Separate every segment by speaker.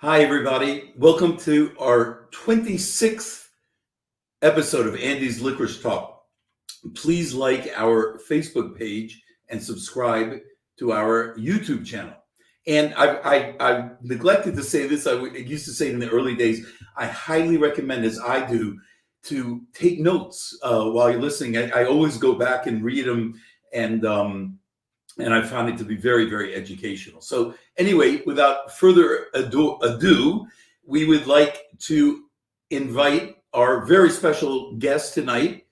Speaker 1: Hi, everybody. Welcome to our 26th episode of Andy's Licorice Talk. Please like our Facebook page and subscribe to our YouTube channel. And I neglected to say this. I used to say it in the early days. I highly recommend, as I do, to take notes while you're listening. I always go back and read them, and I found it to be very, very educational. So anyway, without further ado, we would like to invite our very special guest tonight,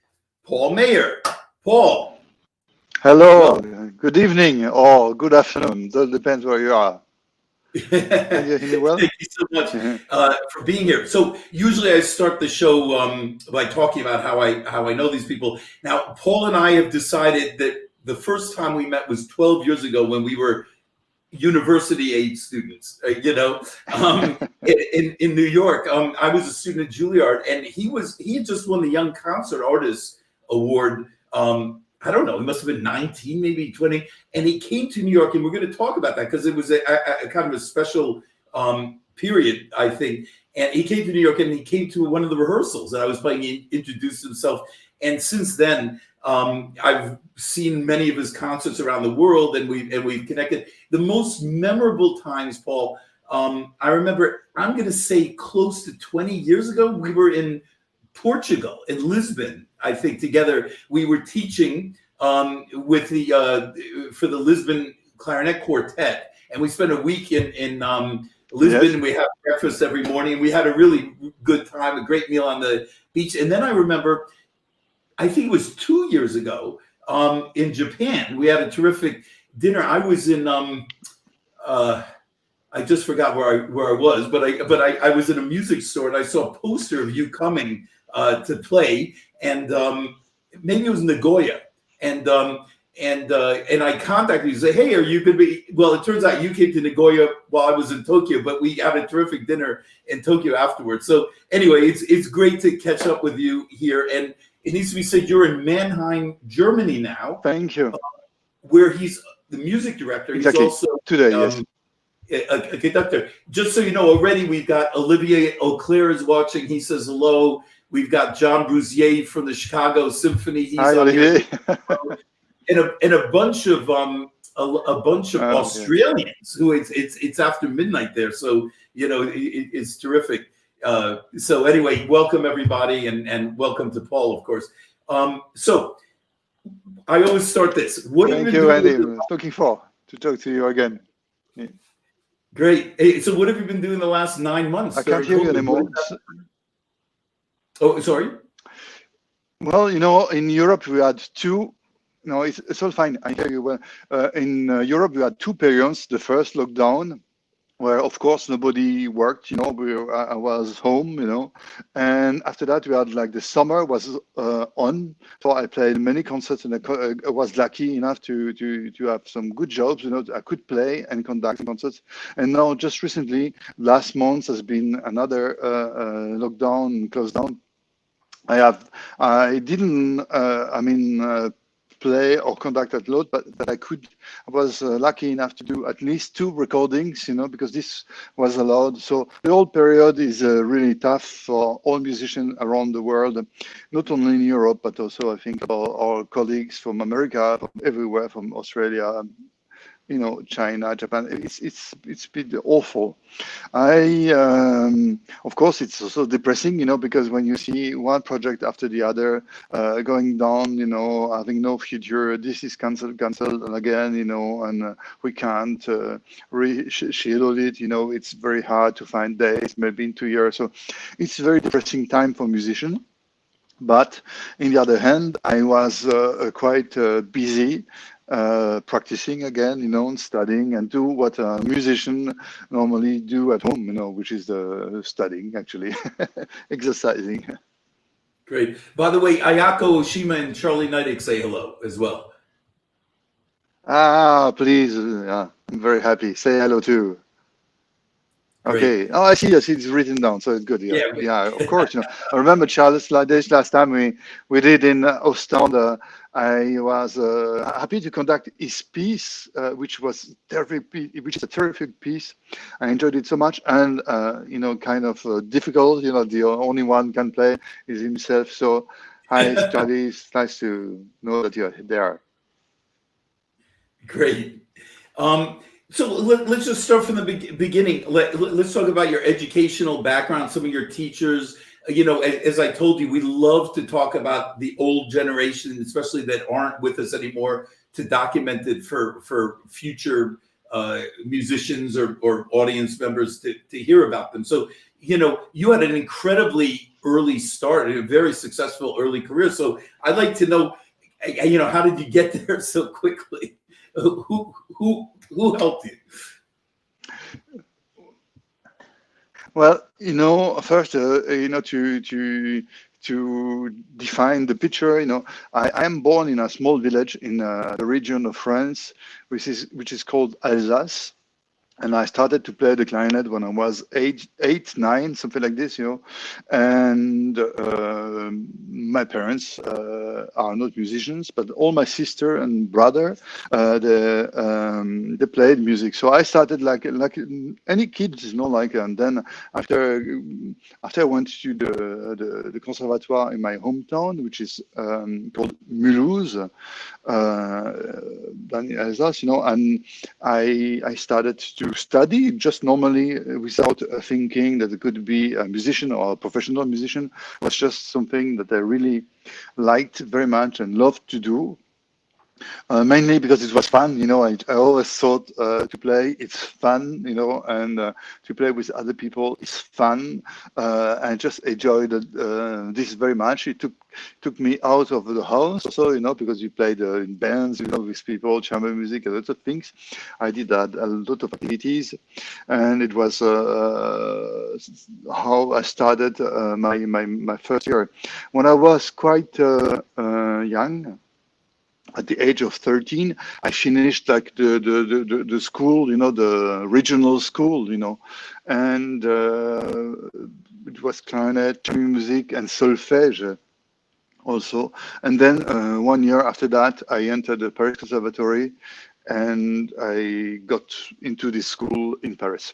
Speaker 1: Paul Meyer. Paul.
Speaker 2: Hello, good evening or good afternoon. That depends where you are. Can you hear me well?
Speaker 1: Thank you so much for being here. So usually I start the show by talking about how I know these people. Now, Paul and I have decided that the first time we met was 12 years ago when we were university age students, in New York. I was a student at Juilliard, and he had just won the Young Concert Artist Award. I don't know, he must have been 19, maybe 20. And he came to New York, and we're going to talk about that because it was a kind of a special period, I think. And he came to New York, and he came to one of the rehearsals that I was playing. He introduced himself. And since then, I've seen many of his concerts around the world, and we've connected. The most memorable times, Paul, I remember, I'm going to say close to 20 years ago, we were in Portugal, in Lisbon, I think, together. We were teaching with for the Lisbon Clarinet Quartet, and we spent a week in Lisbon. Yes. And we had breakfast every morning, and we had a really good time, a great meal on the beach. And then I remember, I think it was 2 years ago, in Japan, we had a terrific dinner. I was in I just forgot where I was, but I was in a music store, and I saw a poster of you coming to play, and maybe it was Nagoya, and I contacted you and say, hey, are you going to be? Well, it turns out you came to Nagoya while I was in Tokyo, but we had a terrific dinner in Tokyo afterwards. So anyway, it's great to catch up with you here, and it needs to be said you're in Mannheim, Germany now.
Speaker 2: Thank you.
Speaker 1: Where he's the music director.
Speaker 2: Exactly.
Speaker 1: He's also
Speaker 2: today, yes.
Speaker 1: A conductor. Just so you know, already we've got Olivier Auclair is watching. He says hello. We've got John Brusier from the Chicago Symphony. He's
Speaker 2: Hi, Olivier.
Speaker 1: and a bunch of Australians who it's after midnight there. So it's terrific. So anyway, welcome everybody, and welcome to Paul, of course. So I always start this.
Speaker 2: Thank you, Andy. Looking forward to talk to you again. Yeah.
Speaker 1: Great. Hey, so what have you been doing the last 9 months?
Speaker 2: I can't hear you anymore.
Speaker 1: Oh, sorry.
Speaker 2: Well, in Europe we had two. No, it's all fine. I hear you well. In Europe we had two periods. The first lockdown, where of course nobody worked, I was home, and after that we had like the summer was on, so I played many concerts, and I was lucky enough to have some good jobs, I could play and conduct concerts. And now just recently, last month has been another lockdown, closed down. I didn't play or conduct a lot, but I was lucky enough to do at least 2 recordings, because this was allowed. So the whole period is really tough for all musicians around the world, not only in Europe, but also I think our colleagues from America, from everywhere, from Australia, China, Japan. It's been awful. Of course, it's also depressing, because when you see one project after the other going down, having no future, this is cancelled again, and we can't reschedule it. It's very hard to find days, maybe in 2 years. So it's a very depressing time for musicians. But on the other hand, I was quite busy. Practicing again, and studying, and do what a musician normally do at home, which is studying, actually, exercising.
Speaker 1: Great. By the way, Ayako Oshima and Charlie Neidig say hello as well.
Speaker 2: Please. I'm very happy. Say hello too.
Speaker 1: Great.
Speaker 2: Okay. Oh, I see. I see. It's written down, so it's good. Yeah,
Speaker 1: Yeah.
Speaker 2: yeah. Of course. I remember Charles like this last time we did in Ostend. I was happy to conduct his piece, which was terrific, which is a terrific piece. I enjoyed it so much, and kind of difficult. The only one can play is himself. So, hi, Charlie. It's nice to know that you're there.
Speaker 1: Great. Um, so let's just start from the beginning. Let's talk about your educational background, some of your teachers. As I told you, we love to talk about the old generation, especially that aren't with us anymore, to document it for future musicians or audience members to hear about them. So, you had an incredibly early start and a very successful early career. So I'd like to know, how did you get there so quickly? Who helped you?
Speaker 2: Well, first, to define the picture, I am born in a small village in the region of France, which is called Alsace. And I started to play the clarinet when I was eight, nine, something like this, And my parents are not musicians, but all my sister and brother, they played music. So I started like any kid, and then after after I went to the conservatoire in my hometown, which is called Mulhouse, in Alsace, and I started to study just normally without thinking that it could be a musician or a professional musician. It was just something that I really liked very much and loved to do. Mainly because it was fun, I always thought to play it's fun, and to play with other people is fun. I just enjoyed this very much. It took me out of the house also, because you played in bands, with people, chamber music, a lot of things. I did that, a lot of activities, and it was how I started my first year. When I was quite young, at the age of 13, I finished like the school, the regional school, and it was clarinet, chamber music, and solfège also. And then 1 year after that, I entered the Paris Conservatory, and I got into this school in Paris.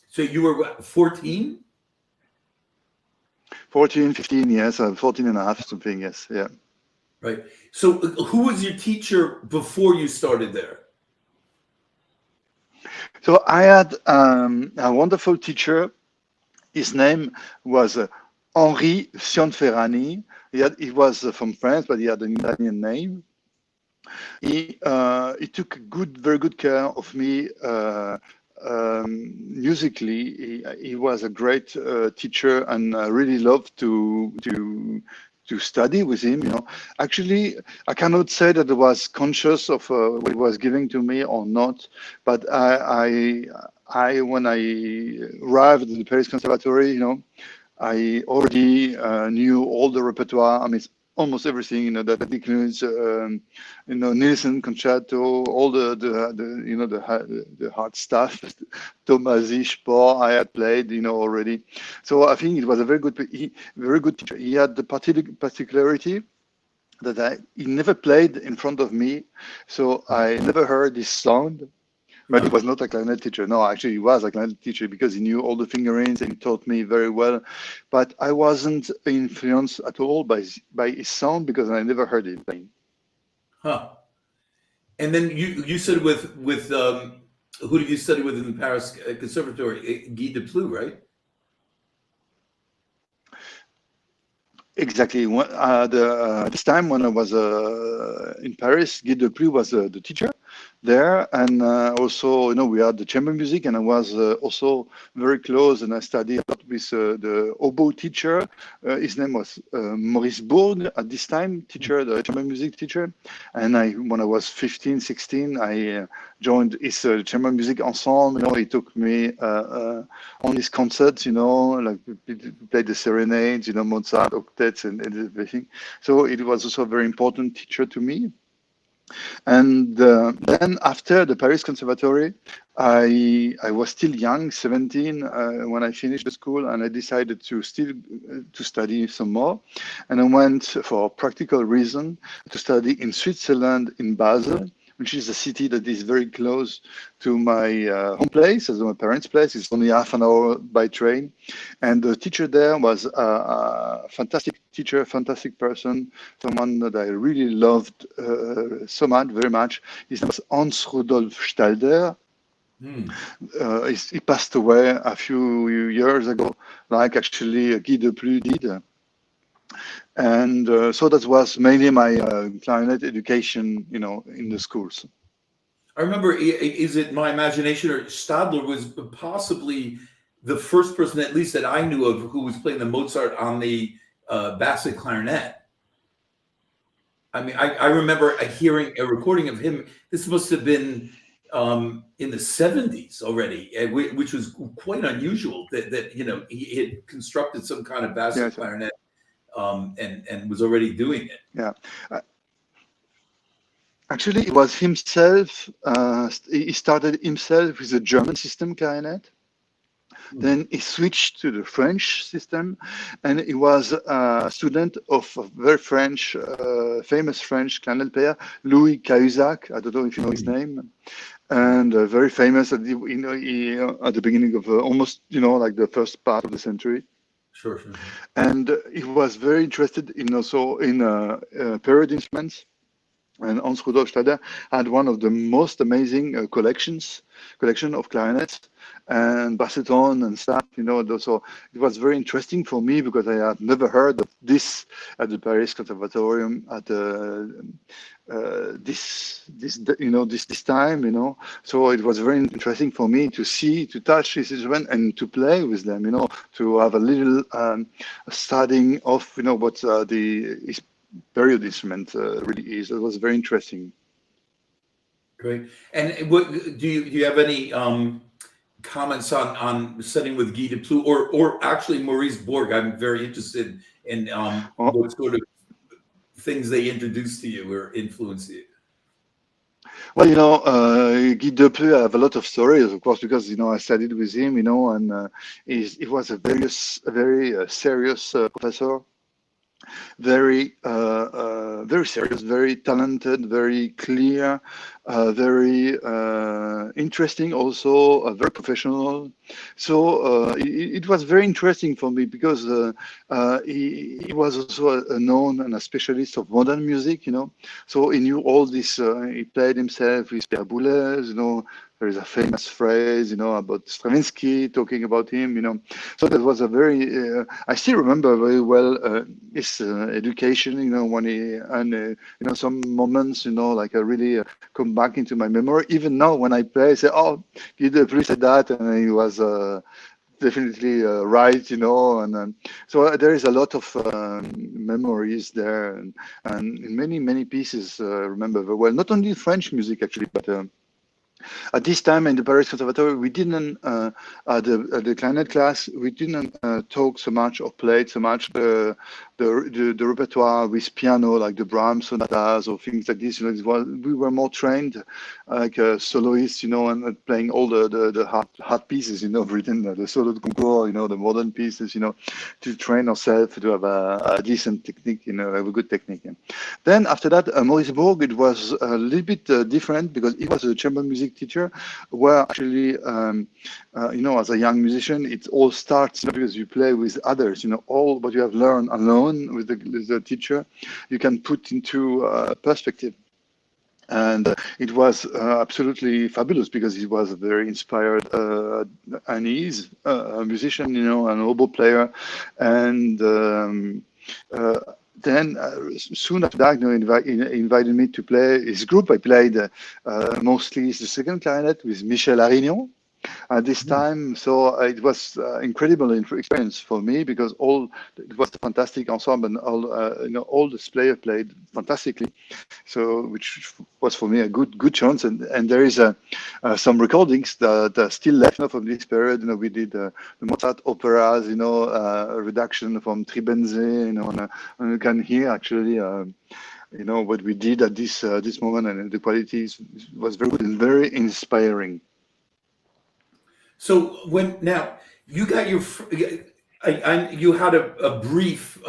Speaker 1: So you were 14?
Speaker 2: 14, 15, yes, 14 and a half, something, yes, yeah.
Speaker 1: Right. So who was your teacher before you started there?
Speaker 2: So I had a wonderful teacher. His name was Henri Sionferrani. He was from France, but he had an Italian name. He took very good care of me musically. He was a great teacher, and I really loved to study with him. Actually, I cannot say that I was conscious of what he was giving to me or not, but I when I arrived at the Paris Conservatory, I already knew all the repertoire. I mean, almost everything, that includes, Nielsen concerto, all the hard stuff, Tomasi, Spohr, I had played, already. So I think it was a very good teacher. He had the particularity that he never played in front of me, so I never heard his sound. But he was not a clarinet teacher. No, actually, he was a clarinet teacher because he knew all the fingerings and he taught me very well. But I wasn't influenced at all by his sound because I never heard it playing.
Speaker 1: Huh. And then you studied with who did you study with in the Paris Conservatory? Guy Deplu, right?
Speaker 2: Exactly. This time when I was in Paris, Guy Deplu was the teacher there, and also we had the chamber music, and I was also very close, and I studied a lot with the oboe teacher. His name was Maurice Bourg at this time, the chamber music teacher. And when I was 15, 16, I joined his chamber music ensemble. He took me on his concerts, like we played the serenades, Mozart octets and everything. So it was also a very important teacher to me. And then after the Paris Conservatory, I was still young, 17, when I finished the school, and I decided to still to study some more. And I went for practical reason to study in Switzerland, in Basel, which is a city that is very close to my home place, as my parents' place. It's only half an hour by train. And the teacher there was a fantastic teacher, fantastic person, someone that I really loved so much, very much. His name was Hans Rudolf Stalder.
Speaker 1: Hmm.
Speaker 2: He passed away a few years ago, like actually Guy Deplus did. And so that was mainly my clarinet education, in the schools.
Speaker 1: I remember, is it my imagination or Stadler was possibly the first person, at least that I knew of, who was playing the Mozart on the basset clarinet. I mean, I remember hearing a recording of him. This must have been in the 70s already, which was quite unusual that he had constructed some kind of basset
Speaker 2: Yes,
Speaker 1: clarinet and was already doing it.
Speaker 2: yeah. Uh, Actually, it was himself. He started himself with a German system clarinet.
Speaker 1: Hmm.
Speaker 2: Then he switched to the French system, and he was a student of a very famous French clarinet player, Louis Cahuzac. I don't know if you know his
Speaker 1: Hmm.
Speaker 2: name, and very famous at at the beginning of almost like the first part of the century.
Speaker 1: Sure, sure, sure.
Speaker 2: And he was very interested in also in period instruments. And Hans Rudolf Stader had one of the most amazing collection of clarinets and basseton and stuff. So it was very interesting for me because I had never heard of this at the Paris Conservatorium at this time. So it was very interesting for me to see, to touch this instrument and to play with them. To have a little studying of what the period instrument really is. It was very interesting.
Speaker 1: Great. And what do you have any comments on studying with Guy Deplus or actually Maurice Borg? I'm very interested in
Speaker 2: Oh,
Speaker 1: what sort of things they introduced to you or influenced you.
Speaker 2: well, Guy Depleux, I have a lot of stories, of course, because I studied with him, and he was a very serious professor, very serious, very talented, very clear, very interesting, also very professional. So it was very interesting for me because he was also a known and a specialist of modern music. So he knew all this. He played himself with Pierre Boulez. There is a famous phrase, about Stravinsky talking about him. So that was a very. I still remember very well his education. When he and some moments. Like I really come back into my memory. Even now, when I play, I say, "Oh, Guy Deplus said that," and he was. Definitely right, and so there is a lot of memories there, and in many pieces I remember very well. Not only French music actually, but at this time in the Paris Conservatory, we didn't at the clarinet class. We didn't talk so much or played so much the repertoire with piano, like the Brahms sonatas or things like this. We were more trained like soloists, and playing all the hard pieces, written the solo de concours, the modern pieces, to train ourselves to have a decent technique, have a good technique. Yeah. Then after that, Maurice Bourg, it was a little bit different because he was a chamber music teacher, where actually, as a young musician, it all starts because you play with others. All what you have learned alone with the teacher, you can put into perspective. And it was absolutely fabulous because he was a very inspired and he's a musician, an oboe player, and uh, then soon after that, he invited me to play his group. I played mostly the second clarinet with Michel Arignon at this
Speaker 1: Hmm.
Speaker 2: time. So it was incredible experience for me because it was a fantastic ensemble and all the players played fantastically. So which was for me a good chance. And there is some recordings that are still left from this period. We did the Mozart operas, a reduction from Tribenze, and you can hear actually. what we did at this moment, and the quality was very good and very inspiring.
Speaker 1: So when now you got your, you had a brief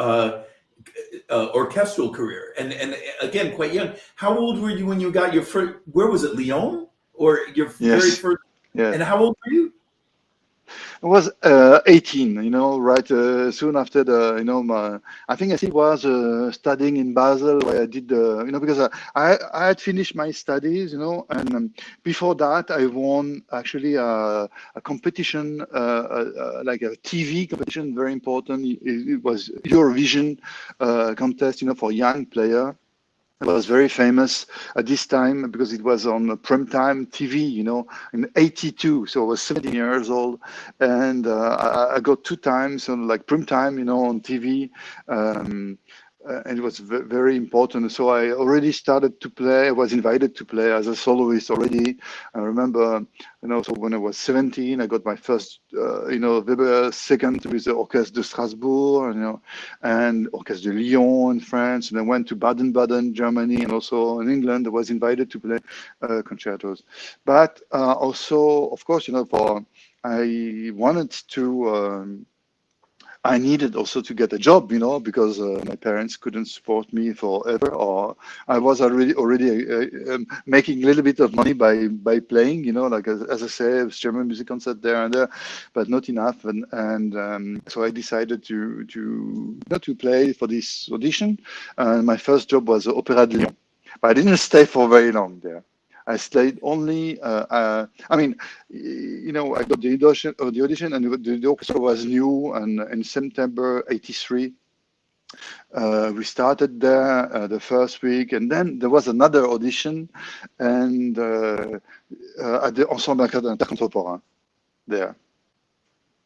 Speaker 1: orchestral career, and again quite young. How old were you when you got your first? Where was it, Lyon, or your very
Speaker 2: Yes,
Speaker 1: first?
Speaker 2: yes.
Speaker 1: And how old were you?
Speaker 2: I was 18, right soon after I think I still was studying in Basel, where I did because I had finished my studies, and before that I won actually a competition, like a TV competition, very important. It was Eurovision contest, for young player. It was very famous at this time because it was on primetime TV, in '82. So I was 17 years old, and I got two times on like primetime, on TV. Um, and it was very important. So I already started to play. I was invited to play as a soloist already. I remember, so when I was 17, I got my first, Weber second with the Orchestre de Strasbourg, and Orchestre de Lyon in France, and I went to Baden-Baden, Germany, and also in England. I was invited to play concertos. But also, of course, for I wanted to. I needed also to get a job, because my parents couldn't support me forever, or I was already making a little bit of money by playing, like as I say, German music concert there and there, but not enough, and so I decided to not to play for this audition. My first job was Opéra de Lyon, but I didn't stay for very long there. I stayed only. I mean, I got the audition, and the orchestra was new. And in September '83, we started there the first week, and then there was another audition, and at the Ensemble Intercontemporain there.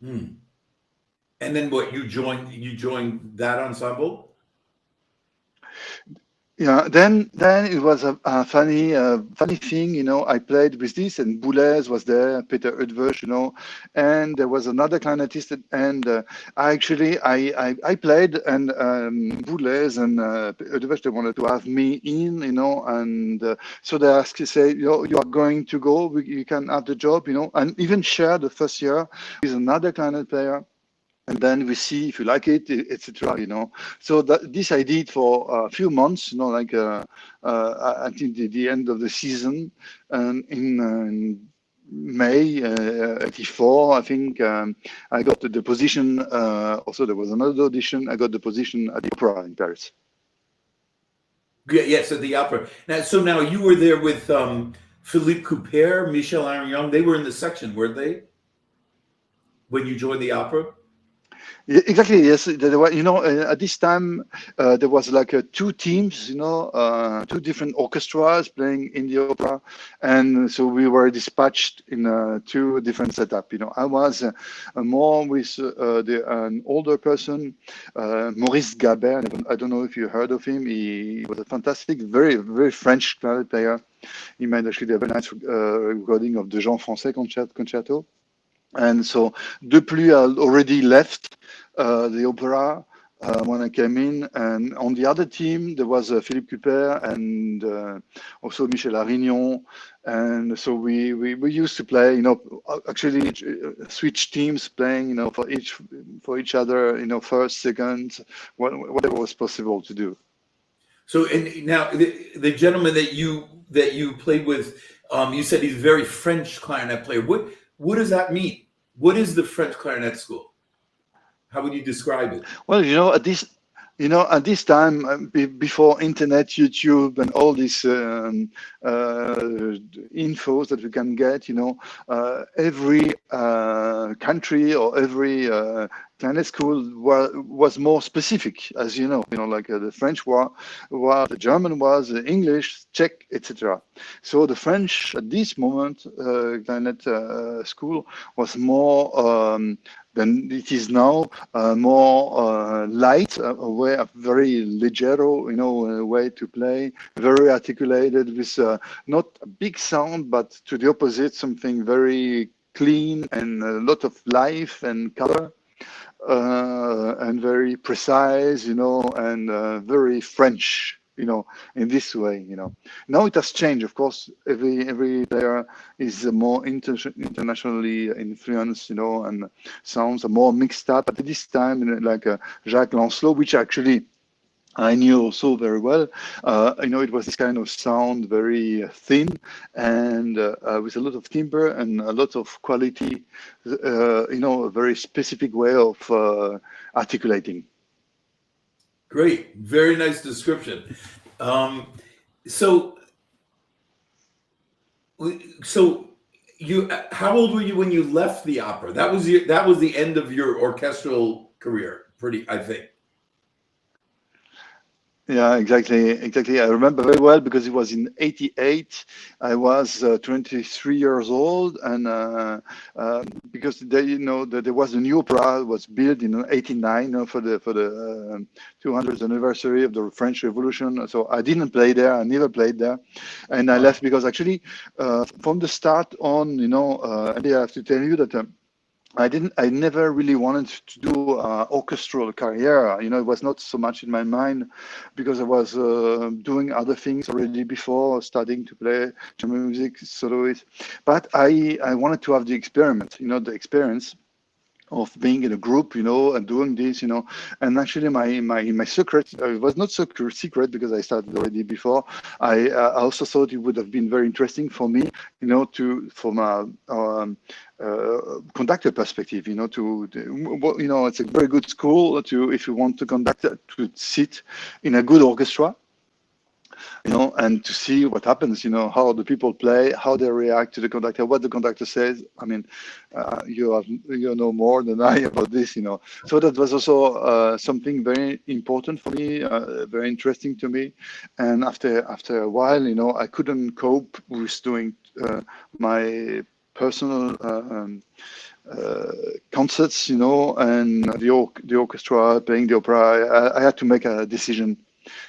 Speaker 1: Hmm. And then what? You joined that ensemble?
Speaker 2: Yeah, then it was a funny thing, I played with this, and Boulez was there, Peter Udvers, and there was another clarinetist, and I played, and Boulez and Udvers, they wanted to have me in, and so they asked, say, you are going to go, you can have the job, and even share the first year with another clarinet player, and then we see if you like it, etc. So this I did for a few months, like until the end of the season, and in May '84, I think I got the position. Also, there was another audition. I got the position at the Opera in Paris.
Speaker 1: Yeah, yes, at the opera. Now you were there with Philippe Couper, Michel Arignon. They were in the section, weren't they? When you joined the opera?
Speaker 2: Yeah, exactly. Yes, there were, at this time there was like two teams, two different orchestras playing in the opera, and so we were dispatched in two different setup. I was more with an older person, Maurice Gabert. I don't know if you heard of him. He was a fantastic, very very French clarinet player. He made actually a very nice recording of the Jean Français concerto. And so Deplu had already left the opera when I came in, and on the other team there was Philippe Couper and also Michel Arignon, and so we used to play, actually switch teams playing, for each other, first, second, whatever was possible to do.
Speaker 1: So, and now the gentleman that you played with, you said he's a very French clarinet player. What does that mean? What is the French clarinet school? How would you describe it?
Speaker 2: Well, at this time, before internet, YouTube, and all these infos that we can get, every country or every clarinet school was more specific, as like the French was, the German was, the English, Czech, etc. So the French at this moment clarinet school was more. Than it is now, more light, a way of very leggero, way to play, very articulated with not a big sound, but to the opposite, something very clean and a lot of life and color, and very precise, and very French. in this way. Now it has changed, of course. Every player is more internationally influenced, and sounds are more mixed up. But at this time, like Jacques Lancelot, which actually I knew also very well. It was this kind of sound, very thin, and with a lot of timbre and a lot of quality. A very specific way of articulating.
Speaker 1: Great, very nice description. Um, so, so you, how old were you when you left the opera? That was the end of your orchestral career, I think.
Speaker 2: Yeah, exactly. I remember very well because it was in '88. I was 23 years old, and because there was a new opera was built in '89 for the 200th anniversary of the French Revolution. So I didn't play there. I never played there, and I left because actually from the start on, and I have to tell you that. I never really wanted to do orchestral career. It was not so much in my mind because I was doing other things already before starting to play chamber music, soloist. But I wanted to have the experiment, the experience of being in a group, and doing this, and actually my secret it was not so secret because I started already before. I also thought it would have been very interesting for me, from a conductor perspective, it's a very good school if you want to conduct, to sit in a good orchestra, and to see what happens, how the people play, how they react to the conductor, what the conductor says. I mean, you know more than I about this, So that was also something very important for me, very interesting to me. And after a while, I couldn't cope with doing my personal concerts, and the orchestra, playing the opera. I had to make a decision.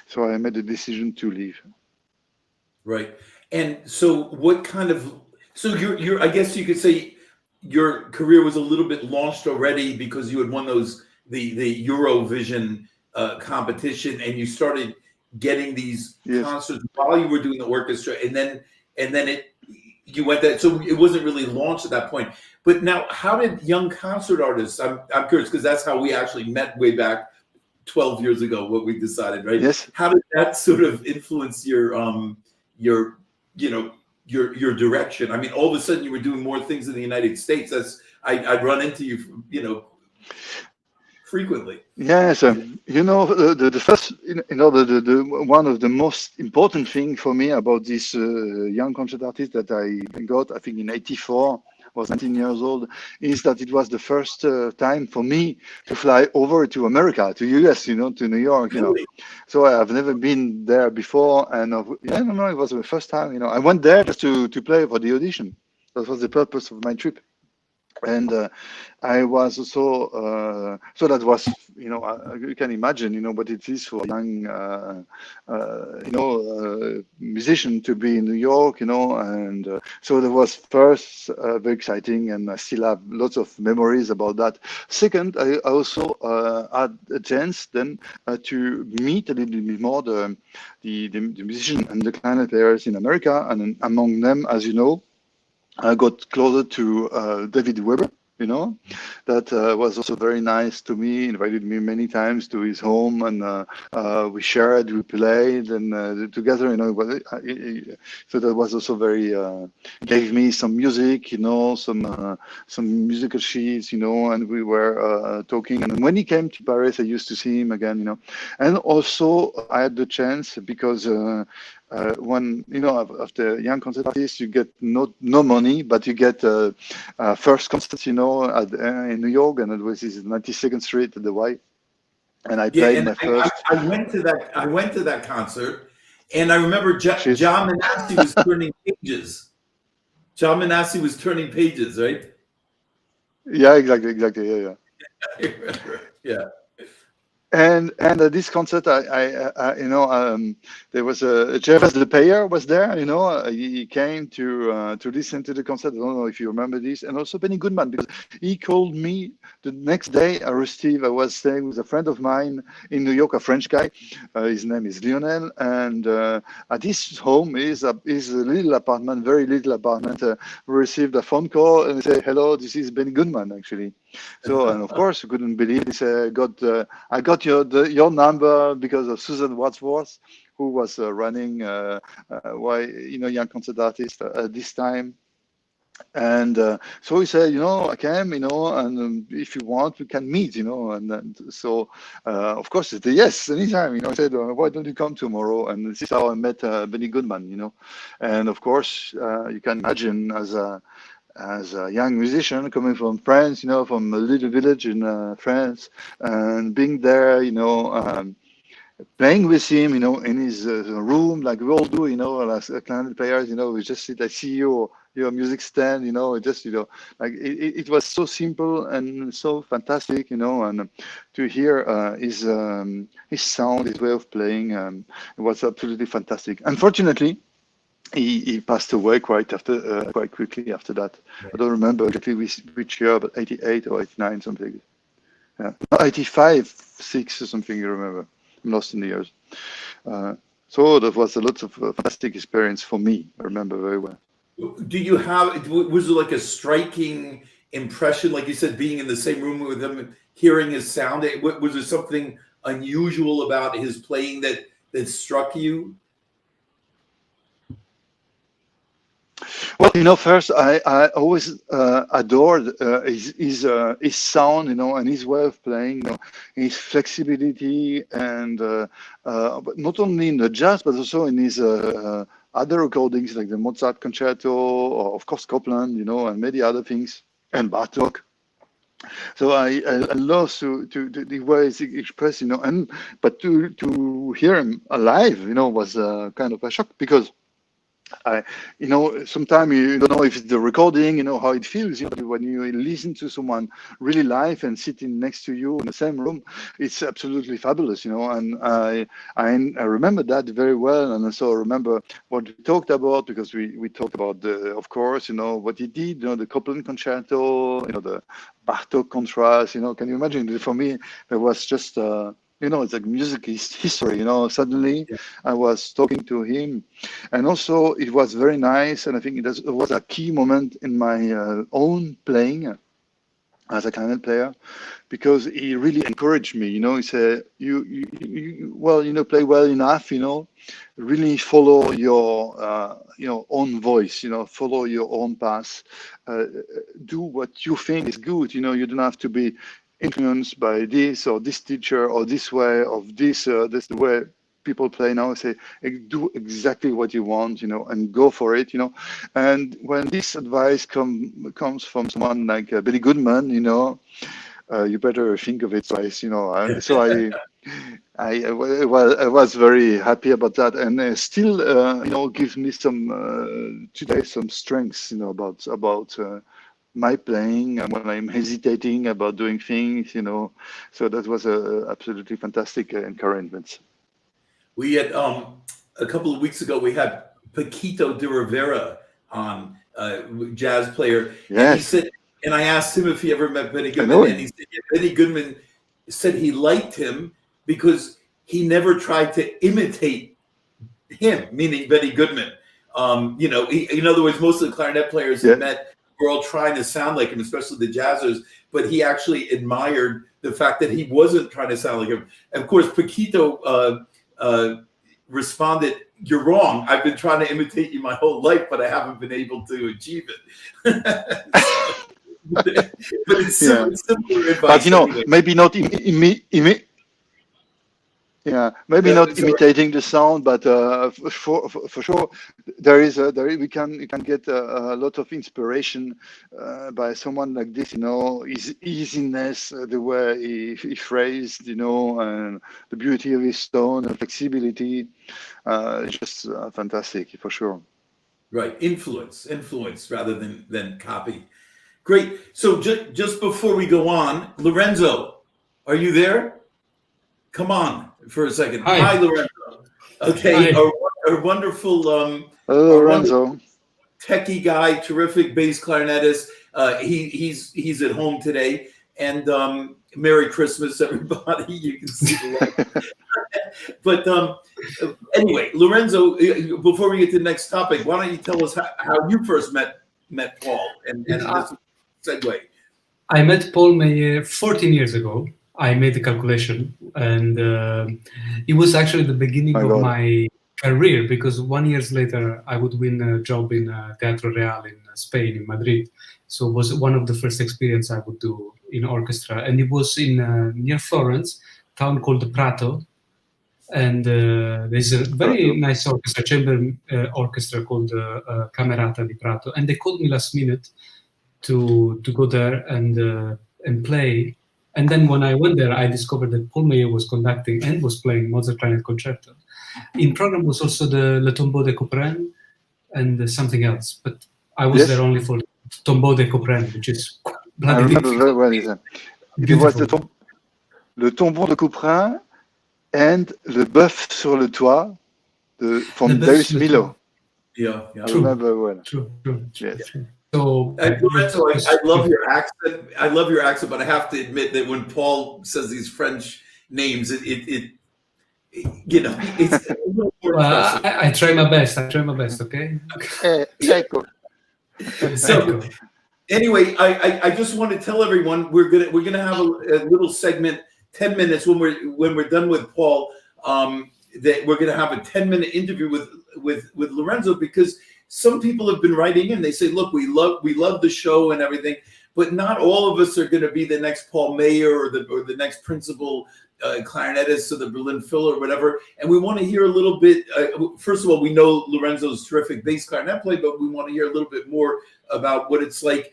Speaker 2: So I made a decision to leave.
Speaker 1: Right. And so you're I guess you could say your career was a little bit launched already because you had won the Eurovision competition, and you started getting these
Speaker 2: Yes.
Speaker 1: concerts while you were doing the orchestra, and then you went that, so it wasn't really launched at that point. But now, how did young concert artists, I'm curious because that's how we actually met way back 12 years ago, what we decided, right?
Speaker 2: Yes.
Speaker 1: How did that sort of influence your your direction? I mean, all of a sudden you were doing more things in the United States. I'd run into you, frequently.
Speaker 2: Yes. The first, the one of the most important thing for me about this young concert artist that I got, I think in '84, was 19 years old, is that it was the first time for me to fly over to America, to US, to New York,
Speaker 1: Really?
Speaker 2: So I have never been there before, and I don't know, it was the first time, I went there just to play for the audition. That was the purpose of my trip. And I was also, so that was, you can imagine, what it is for a young, musician to be in New York, and so that was first very exciting, and I still have lots of memories about that. Second, I also had a chance then to meet a little bit more the musician and the clarinet players in America, and among them, as you know, I got closer to David Weber, that was also very nice to me, invited me many times to his home, and we shared, we played, and together, so that was also very, gave me some music, some musical sheets, and we were talking. And when he came to Paris, I used to see him again, and also I had the chance because when after young concert artists, you get no money, but you get first concerts, in New York, and it was 92nd Street at the Y, and I
Speaker 1: Yeah,
Speaker 2: played
Speaker 1: and
Speaker 2: my first.
Speaker 1: I went to that. I went to that concert, and I remember
Speaker 2: She's,
Speaker 1: John Manassi was turning pages. John Manassi was turning pages, right?
Speaker 2: yeah, exactly, yeah.
Speaker 1: I remember. Yeah.
Speaker 2: and this concert, there was a Jeff the Payer was there. He came to listen to the concert. I don't know if you remember this, and also Benny Goodman, because he called me the next day. I was staying with a friend of mine in New York, a French guy. His name is Lionel, and at his home is a little apartment, very little apartment. We received a phone call and say, "Hello, this is Benny Goodman, actually." So, and of course, I couldn't believe it. He said, I got your number because of Susan Wadsworth, who was running Young Concert Artist at this time. And so he said, I came, and if you want, we can meet, and so, of course, I said, yes, anytime, I said, why don't you come tomorrow? And this is how I met Benny Goodman, and of course, you can imagine as a young musician coming from France, from a little village in France, and being there, playing with him, in his room, like we all do, as clarinet players, we just sit, I see your music stand, just, like it was so simple and so fantastic, and to hear his sound, his way of playing, it was absolutely fantastic. Unfortunately, he passed away quite quickly after that. I don't remember exactly which year, but 88 or 89, something. Yeah, no, 85, 6 or something. You remember? I'm lost in the years. So that was a lot of fantastic experience for me. I remember very well.
Speaker 1: Was there like a striking impression, like you said, being in the same room with him, hearing his sound? Was there something unusual about his playing that struck you?
Speaker 2: Well, first I always adored his sound, and his way of playing, his flexibility, and but not only in the jazz, but also in his other recordings like the Mozart Concerto, or of course Copland, and many other things, and Bartok. So I love to the way he expressed, but to hear him alive, was kind of a shock, because sometimes you don't know if it's the recording, how it feels. When you listen to someone really live and sitting next to you in the same room, it's absolutely fabulous, And I remember that very well, and also remember what we talked about, because we talked about of course, what he did, the Copland Concerto, the Bartok contrast. Can you imagine? For me, there was just. It's like music is history, Suddenly I was talking to him, and also it was very nice, and I think it was a key moment in my own playing as a clarinet player, because he really encouraged me. He said, "You play well enough. Really follow your own voice. Follow your own path. Do what you think is good. You don't have to be influenced by this or this teacher or this way of this. That's the way people play now." I say, do exactly what you want, and go for it, And when this advice comes from someone like Billy Goodman, you better think of it twice, So I was very happy about that, and still, gives me some today some strengths, about my playing, and when I'm hesitating about doing things, So that was absolutely fantastic encouragement.
Speaker 1: We had a couple of weeks ago, we had Paquito de Rivera on, jazz player, and he
Speaker 2: Yes,
Speaker 1: said, and I asked him if he ever met Benny
Speaker 2: I
Speaker 1: Goodman,
Speaker 2: know
Speaker 1: and
Speaker 2: him.
Speaker 1: he said, yeah, Benny Goodman said he liked him because he never tried to imitate him, meaning Benny Goodman. In other words, most of the clarinet players he
Speaker 2: Yeah,
Speaker 1: met were all trying to sound like him, especially the jazzers, but he actually admired the fact that he wasn't trying to sound like him. And of course, Paquito responded, "You're wrong. I've been trying to imitate you my whole life, but I haven't been able to achieve it." But it's
Speaker 2: yeah.
Speaker 1: similar
Speaker 2: But
Speaker 1: advice anyway.
Speaker 2: maybe not maybe
Speaker 1: Yeah,
Speaker 2: not
Speaker 1: so
Speaker 2: imitating the sound, but for sure, we can get a lot of inspiration by someone like this. His easiness, the way he phrased, and the beauty of his tone and flexibility, just fantastic for sure.
Speaker 1: right, influence rather than copy. Great. So just before we go on, Lorenzo, are you there? come on for a second.
Speaker 3: Hi.
Speaker 1: Hi, Lorenzo. Okay,
Speaker 3: Hi.
Speaker 1: our wonderful,
Speaker 2: Hello,
Speaker 1: our wonderful
Speaker 2: Lorenzo.
Speaker 1: techie guy, terrific bass clarinetist. He's at home today, and Merry Christmas, everybody. You can see the light. But anyway, Lorenzo, before we get to the next topic, why don't you tell us how you first met Paul? And this is a segue.
Speaker 3: I met Paul Meyer 14 years ago. I made the calculation, and it was actually the beginning of my career, because 1 year later I would win a job in Teatro Real in Spain, in Madrid. So it was one of the first experience I would do in orchestra, and it was in near Florence, a town called the Prato. And there's a very nice orchestra, chamber orchestra called Camerata di Prato, and they called me last minute to go there and play. And then when I went there, I discovered that Paul Meyer was conducting and was playing Mozart Clarinet Concerto. In program was also the Le Tombeau de Couperin and something else, but I was there only for Tombeau de Couperin, which is
Speaker 2: I remember very well. It was le Tombeau de Couperin and Le Bœuf sur le Toit from Darius Milhaud.
Speaker 1: Yeah.
Speaker 2: I remember well.
Speaker 3: True.
Speaker 2: Yes.
Speaker 3: So,
Speaker 1: Lorenzo, I love your accent. I love your accent, but I have to admit that when Paul says these French names, it you know, it's a little more impressive.
Speaker 3: I try my best. Okay.
Speaker 2: Ecco.
Speaker 1: So anyway, I just want to tell everyone we're gonna have a little segment, 10 minutes when we're done with Paul. That we're gonna have a 10-minute interview with Lorenzo, because some people have been writing in. They say, look, we love the show and everything, but not all of us are going to be the next Paul Meyer or the next principal clarinetist of the Berlin Phil or whatever. And we want to hear a little bit. First of all, we know Lorenzo's terrific bass clarinet play, but we want to hear a little bit more about what it's like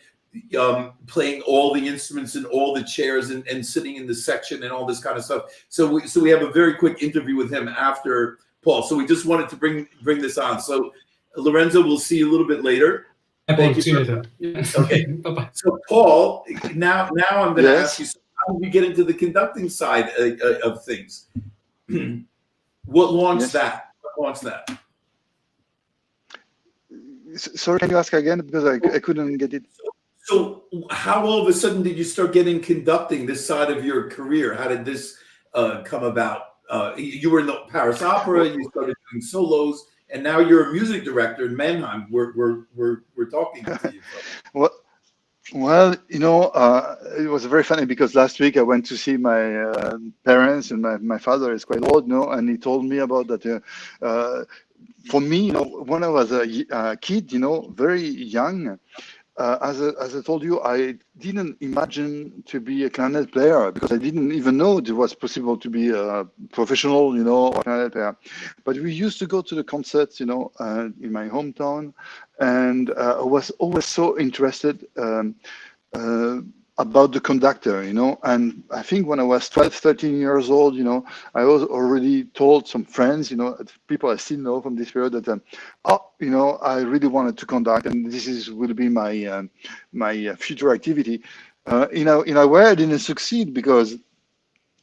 Speaker 1: playing all the instruments and all the chairs and sitting in the section and all this kind of stuff. So we have a very quick interview with him after Paul. So we just wanted to bring this on. So Lorenzo, we'll see you a little bit later.
Speaker 3: Thank you. See you later.
Speaker 1: Okay.
Speaker 3: Bye-bye.
Speaker 1: So Paul, now I'm going to
Speaker 2: Yes.
Speaker 1: ask you, how did you get into the conducting side of things? What launched that?
Speaker 2: Sorry, can you ask again, because I couldn't get it.
Speaker 1: So how all of a sudden did you start getting conducting this side of your career? How did this come about? You were in the Paris Opera. You started doing solos. And now you're a music director in Mannheim. We're talking to you.
Speaker 2: Well, you know, it was very funny, because last week I went to see my parents, and my father is quite old, and he told me about that. For me, when I was a kid, very young, as I told you, I didn't imagine to be a clarinet player, because I didn't even know it was possible to be a professional, clarinet player. But we used to go to the concerts, in my hometown, and I was always so interested about the conductor, and I think when I was 12, 13 years old, I was already told some friends, people I still know from this period, that, I really wanted to conduct, and this will be my my future activity. In a way, I didn't succeed, because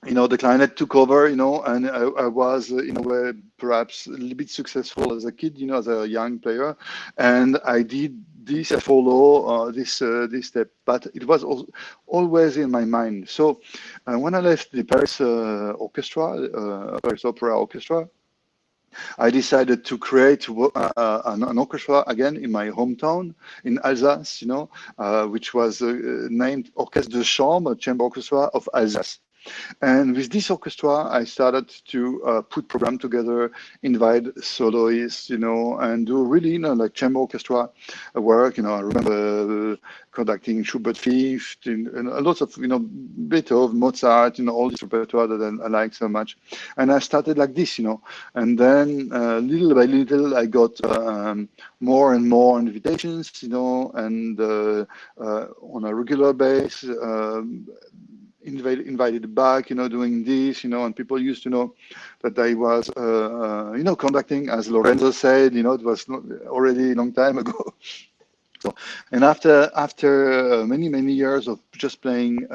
Speaker 2: the clarinet took over, and I was, in a way, perhaps a little bit successful as a kid, as a young player, and I did this, I follow this step, but it was always in my mind. So when I left the Paris orchestra, Paris Opera Orchestra, I decided to create an orchestra again in my hometown in Alsace, which was named Orchestre de Chambre, Chamber Orchestra of Alsace. And with this orchestra, I started to put program together, invite soloists, and do really, like chamber orchestra work. I remember conducting Schubert Fifth, and lots of, Beethoven, Mozart, all this repertoire that I like so much. And I started like this, and then little by little, I got more and more invitations, and on a regular basis. Invited back, doing this, and people used to know that I was, conducting, as Lorenzo said, it was already a long time ago. So, and after many years of just playing,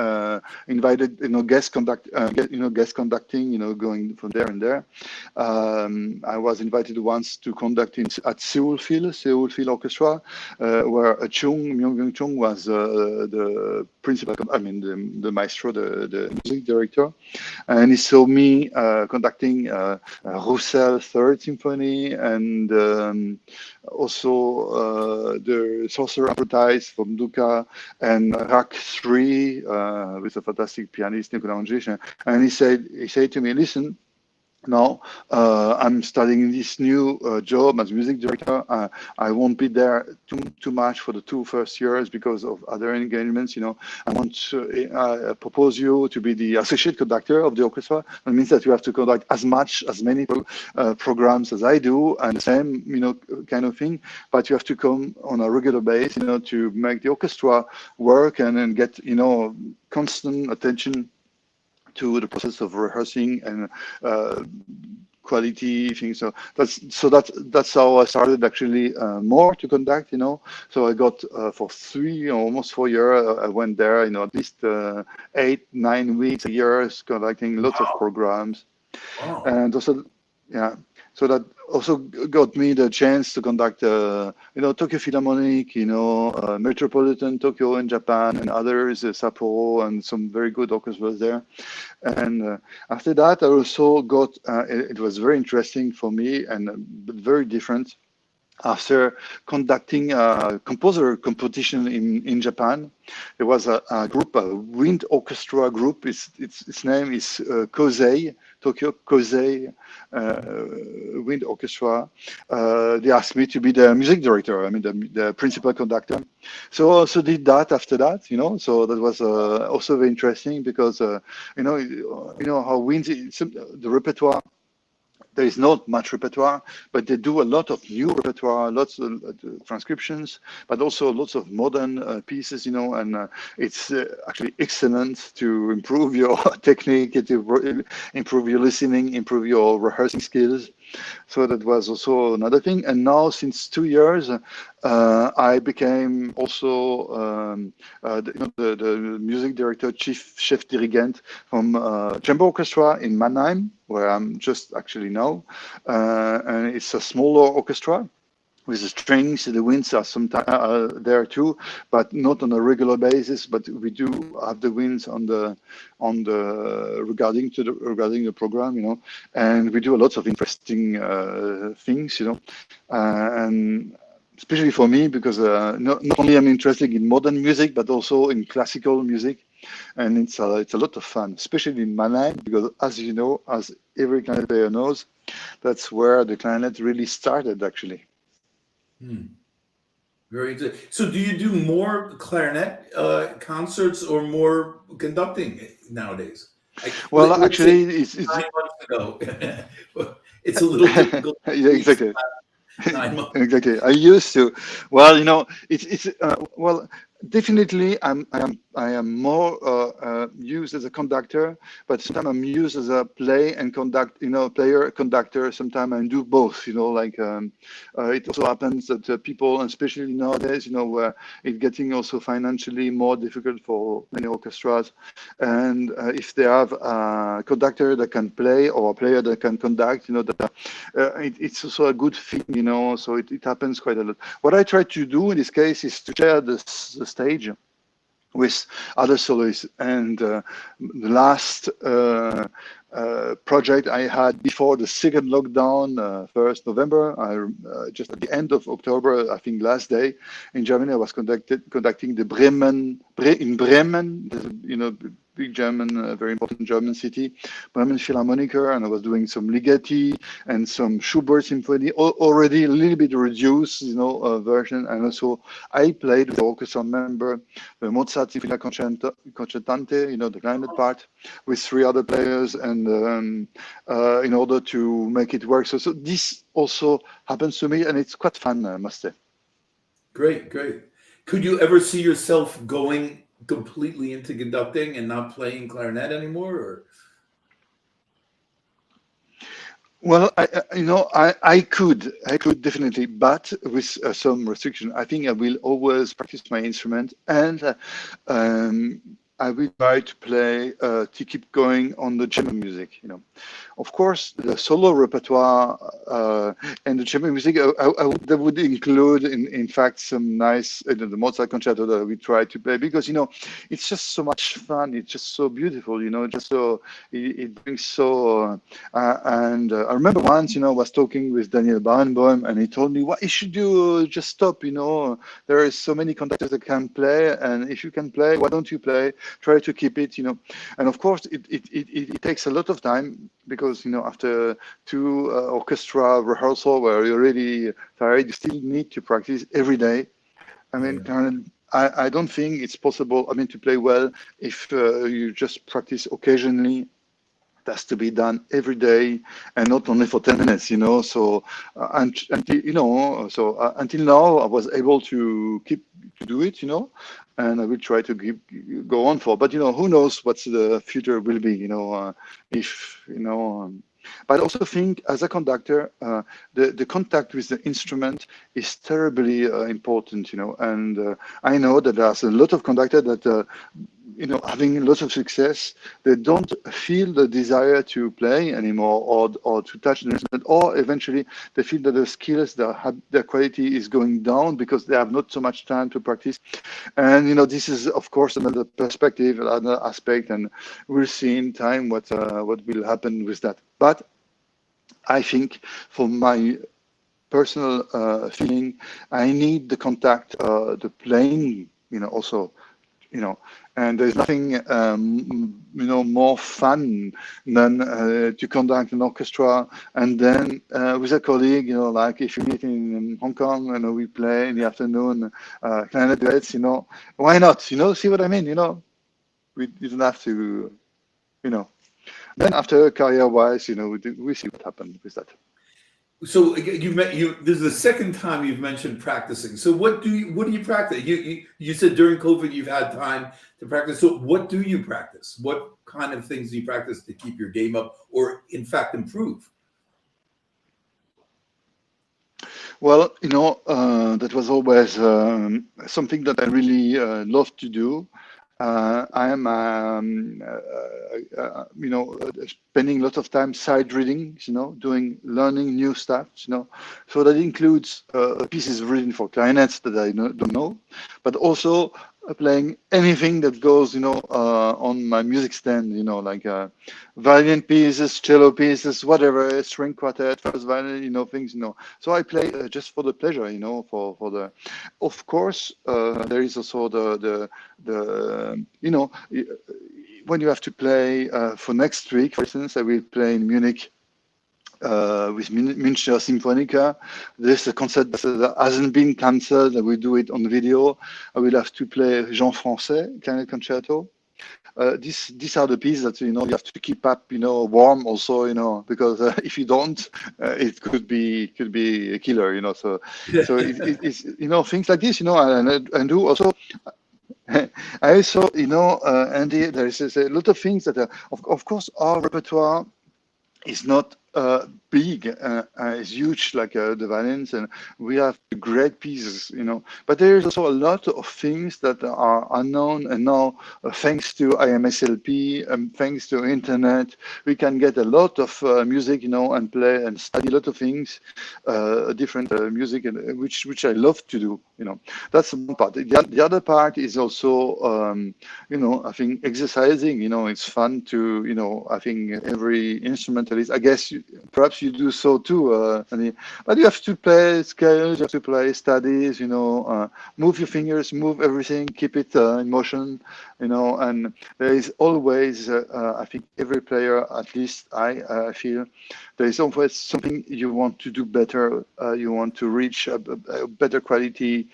Speaker 2: invited, guest conducting, going from there and there, I was invited once to conduct at Seoul Field Orchestra, where Myung Chung was the principal, the maestro, the music director, and he saw me conducting Roussel Third Symphony and also the Sorcerer Apprentice from Duca and Rack 3 with a fantastic pianist, Nicolas Angers. And he said to me, listen, now I'm starting this new job as music director. I won't be there too much for the 2 first years because of other engagements. I want to propose you to be the associate conductor of the orchestra. That means that you have to conduct as many programs as I do, and the same kind of thing. But you have to come on a regular basis, to make the orchestra work and get constant attention to the process of rehearsing and quality things. So that's how I started actually more to conduct. So I got for 3 or almost 4 years. I went there. At least 8-9 weeks a year, conducting lots of programs, and also so that also got me the chance to conduct, Tokyo Philharmonic, Metropolitan Tokyo in Japan, and others, Sapporo, and some very good orchestras there. And after that, I also got, it was very interesting for me but very different. After conducting a composer competition in Japan, there was a group, a wind orchestra group. Its name is Kosei, Tokyo Kosei Wind Orchestra. They asked me to be the music director, the principal conductor. So I also did that after that, So that was also very interesting because, how wind, the repertoire. There is not much repertoire, but they do a lot of new repertoire, lots of transcriptions, but also lots of modern pieces, and it's actually excellent to improve your technique, to improve your listening, improve your rehearsing skills. So that was also another thing. And now, since 2 years, I became also the music director, chef dirigent from chamber orchestra in Mannheim, where I'm just actually now, and it's a smaller orchestra with the strings. The winds are sometimes there too, but not on a regular basis. But we do have the winds on the regarding the program, and we do a lot of interesting things, and especially for me because not only I'm interested in modern music but also in classical music, and it's a lot of fun, especially in Mannheim, because as you know, as every clarinet player knows, that's where the clarinet really started actually.
Speaker 1: Very good. So do you do more clarinet concerts or more conducting nowadays?
Speaker 2: Well, actually,
Speaker 1: it's 9 months ago. It's a little difficult.
Speaker 2: Yeah, exactly.
Speaker 1: 9 months.
Speaker 2: Exactly. I used to. Well, it's well, definitely I am more used as a conductor, but sometimes I'm used as a player conductor. Sometimes I do both. It also happens that people, especially nowadays, where it's getting also financially more difficult for many orchestras, and if they have a conductor that can play or a player that can conduct, it's also a good thing, So it happens quite a lot. What I try to do in this case is to share the stage with other soloists. And the last project I had before the second lockdown, 1st November, just at the end of October, I think last day in Germany, I was conducting the Bremen, big German, very important German city, Bremen Philharmoniker, and I was doing some Ligeti and some Schubert Symphony, already a little bit reduced, version. And also I played with the orchestra member, the Mozart Sinfonia Concertante, the clarinet part, with 3 other players, and in order to make it work. So this also happens to me, and it's quite fun, I must say.
Speaker 1: Great. Could you ever see yourself going completely into conducting and not playing clarinet anymore? Or?
Speaker 2: Well, I could definitely, but with some restriction. I think I will always practice my instrument, and um, I will try to play to keep going on the chamber music. Of course, the solo repertoire and the chamber music, that would include, in fact, some nice the Mozart concerto that we try to play because it's just so much fun. It's just so beautiful. Just so it brings so. And I remember once, I was talking with Daniel Barenboim, and he told me, "What you should do, just stop. There is so many conductors that can play, and if you can play, why don't you play? Try to keep it. And of course, it takes a lot of time because after two orchestra rehearsal where you're really tired, you still need to practice every day. I mean, Karen, I don't think it's possible. I mean, to play well if you just practice occasionally. It has to be done every day and not only for 10 minutes, So until now, I was able to keep to do it, and I will try to go on for. But who knows what the future will be, if but I also think as a conductor, the contact with the instrument is terribly important, And I know that there's a lot of conductors that having lots of success, they don't feel the desire to play anymore or to touch the instrument, or eventually they feel that the skills, their quality is going down because they have not so much time to practice. And this is of course another perspective, another aspect, and we'll see in time what will happen with that. But I think for my personal feeling, I need the contact, the playing, also. And there's nothing more fun than to conduct an orchestra and then with a colleague, like if you meet in Hong Kong and we play in the afternoon clarinet duets, why not? See what I mean? We didn't have to, Then after career-wise, we see what happened with that.
Speaker 1: So this is the second time you've mentioned practicing. So what do you practice? You said during COVID you've had time to practice. So what do you practice? What kind of things do you practice to keep your game up, or in fact improve?
Speaker 2: Well, that was always something that I really love to do. I am, spending a lot of time side reading, learning new stuff, So that includes pieces written for clarinets that I don't know, but also playing anything that goes, on my music stand, like violin pieces, cello pieces, whatever, string quartet, first violin, things, So I play just for the pleasure, for the. Of course, there is also the when you have to play for next week, for instance, I will play in Munich with Münchner Symphonica. There's a concert that hasn't been cancelled. I will do it on video. I will have to play Jean Français, Clarinet Concerto. These are the pieces that you have to keep up, warm also, because if you don't, it could be a killer, So it's things like this, and do also. I also, Andy, there is a lot of things that, of course, our repertoire is not big, is huge like the violins, and we have great pieces, But there is also a lot of things that are unknown, and now thanks to IMSLP and thanks to internet, we can get a lot of music, and play and study a lot of things, different music, and which I love to do, That's one part. The other part is also, I think exercising. It's fun to, I think every instrumentalist, I guess. Perhaps you do so too, but you have to play scales, you have to play studies, move your fingers, move everything, keep it in motion, and there is always, I think every player, at least I feel, there is always something you want to do better, you want to reach a better quality,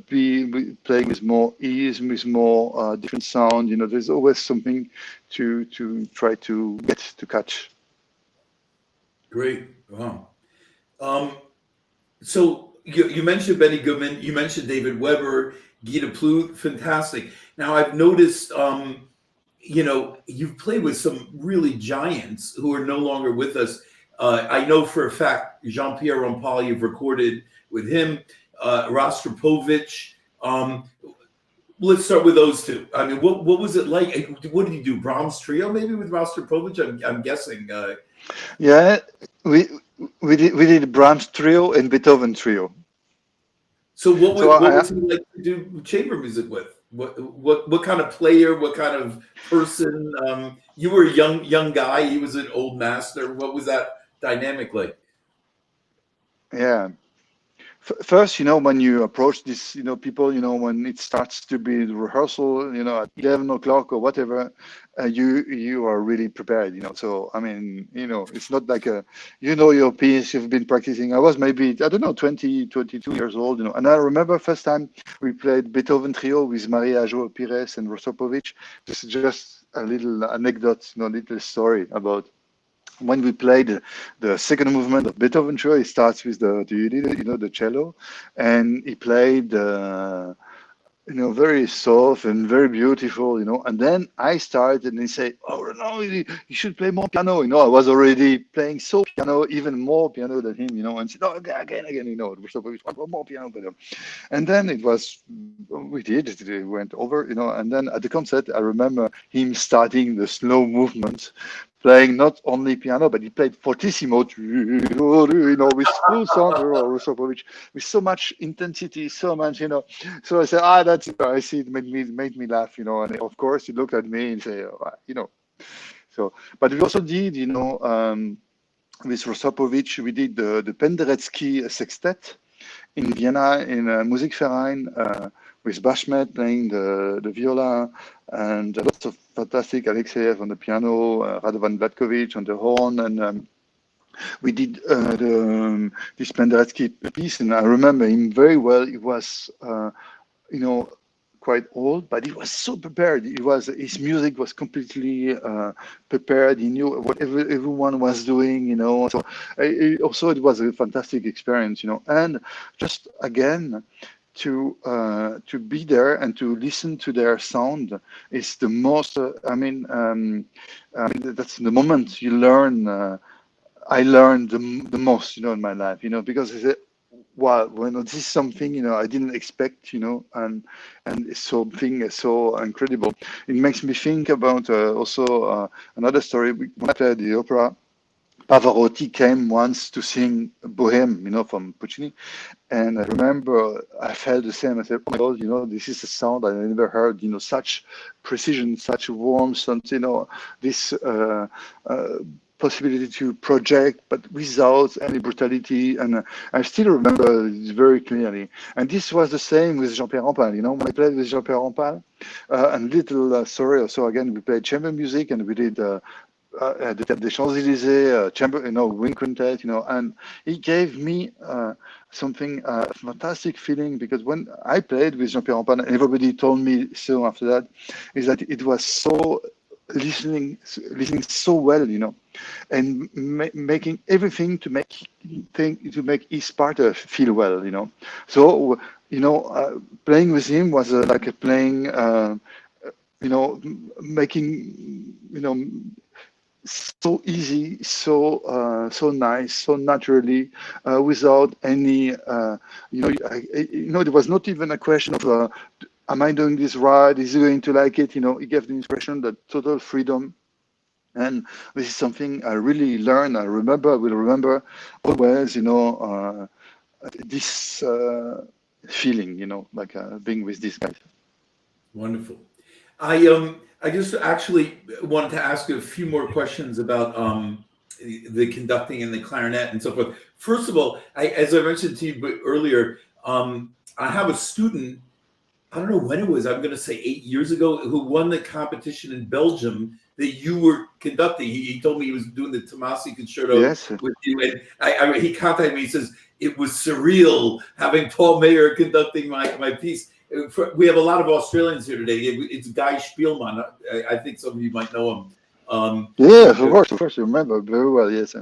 Speaker 2: be playing with more ease, with more different sound, there's always something to try to get to catch.
Speaker 1: Great. Wow. So you mentioned Benny Goodman, you mentioned David Weber, Guy Plout, fantastic. Now I've noticed, you've played with some really giants who are no longer with us. I know for a fact Jean-Pierre Rampal, you've recorded with him, Rostropovich. Let's start with those two. I mean, what was it like? What did you do? Brahms trio, maybe with Rostropovich? I'm guessing.
Speaker 2: Yeah, we did Brahms trio and Beethoven trio.
Speaker 1: So what
Speaker 2: So
Speaker 1: was he like to do chamber music with? What kind of player? What kind of person? You were a young guy. He was an old master. What was that dynamic like?
Speaker 2: yeah. First, when you approach this, people, when it starts to be the rehearsal, at 11 o'clock or whatever, you are really prepared, So, I mean, it's not like your piece, you've been practicing. I was maybe, I don't know, 20, 22 years old, And I remember first time we played Beethoven trio with Maria Jo Pires and Rostropovich. This is just a little anecdote, little story about when we played the second movement of Beethoven trio. It starts with the cello, and he played very soft and very beautiful, and then I started and he said, oh no, you should play more piano. I was already playing so piano, even more piano than him, and said, oh, again, more piano. And then it went over, and then at the concert, I remember him starting the slow movement, playing not only piano, but he played fortissimo, with full sound, with so much intensity, so much, So I said, that's it. I see it made me laugh, and of course he looked at me and said, So, but we also did, with Rostropovich, we did the Penderecki sextet in Vienna in Musikverein with Bashmet playing the viola, and lots of fantastic Alexeyev on the piano, Radovan Vlatkovich on the horn, and we did this Penderecki piece, and I remember him very well. He was, quite old, but he was so prepared. His music was completely prepared. He knew what everyone was doing, So also it was a fantastic experience, And just again, to be there and to listen to their sound is the most. That's the moment you learn. I learned the most, in my life, because I said, wow, this is something, I didn't expect, and it's something so incredible. It makes me think about also another story. When I played the opera, Pavarotti came once to sing Bohème, from Puccini, and I remember I felt the same. I said, oh my God, this is a sound I never heard, such precision, such warmth, and, this possibility to project, but without any brutality. And I still remember it very clearly. And this was the same with Jean-Pierre Rampal. When I played with Jean-Pierre Rampal, and little story also, again, we played chamber music, and we did the Champs-Élysées chamber, wind quintet, and he gave me something, fantastic feeling, because when I played with Jean-Pierre Rampal, and everybody told me so after that, is that it was so listening so well, and making everything to make his part feel well, So, playing with him was like playing, making, so easy, so nice, so naturally, without any, there was not even a question of, am I doing this right? Is he going to like it? He gave the impression that total freedom. And this is something I really learned. I will remember always, this feeling, like being with these guys.
Speaker 1: Wonderful. I just actually wanted to ask you a few more questions about the conducting and the clarinet and so forth. First of all, as I mentioned to you earlier, I have a student, I don't know when it was, I'm going to say 8 years ago, who won the competition in Belgium that you were conducting. He told me he was doing the Tomasi concerto with you. And he contacted me. He says, it was surreal having Paul Meyer conducting my piece. We have a lot of Australians here today. It's Guy Spielman. I think some of you might know him.
Speaker 2: Yes, of course, you remember very well. Yes.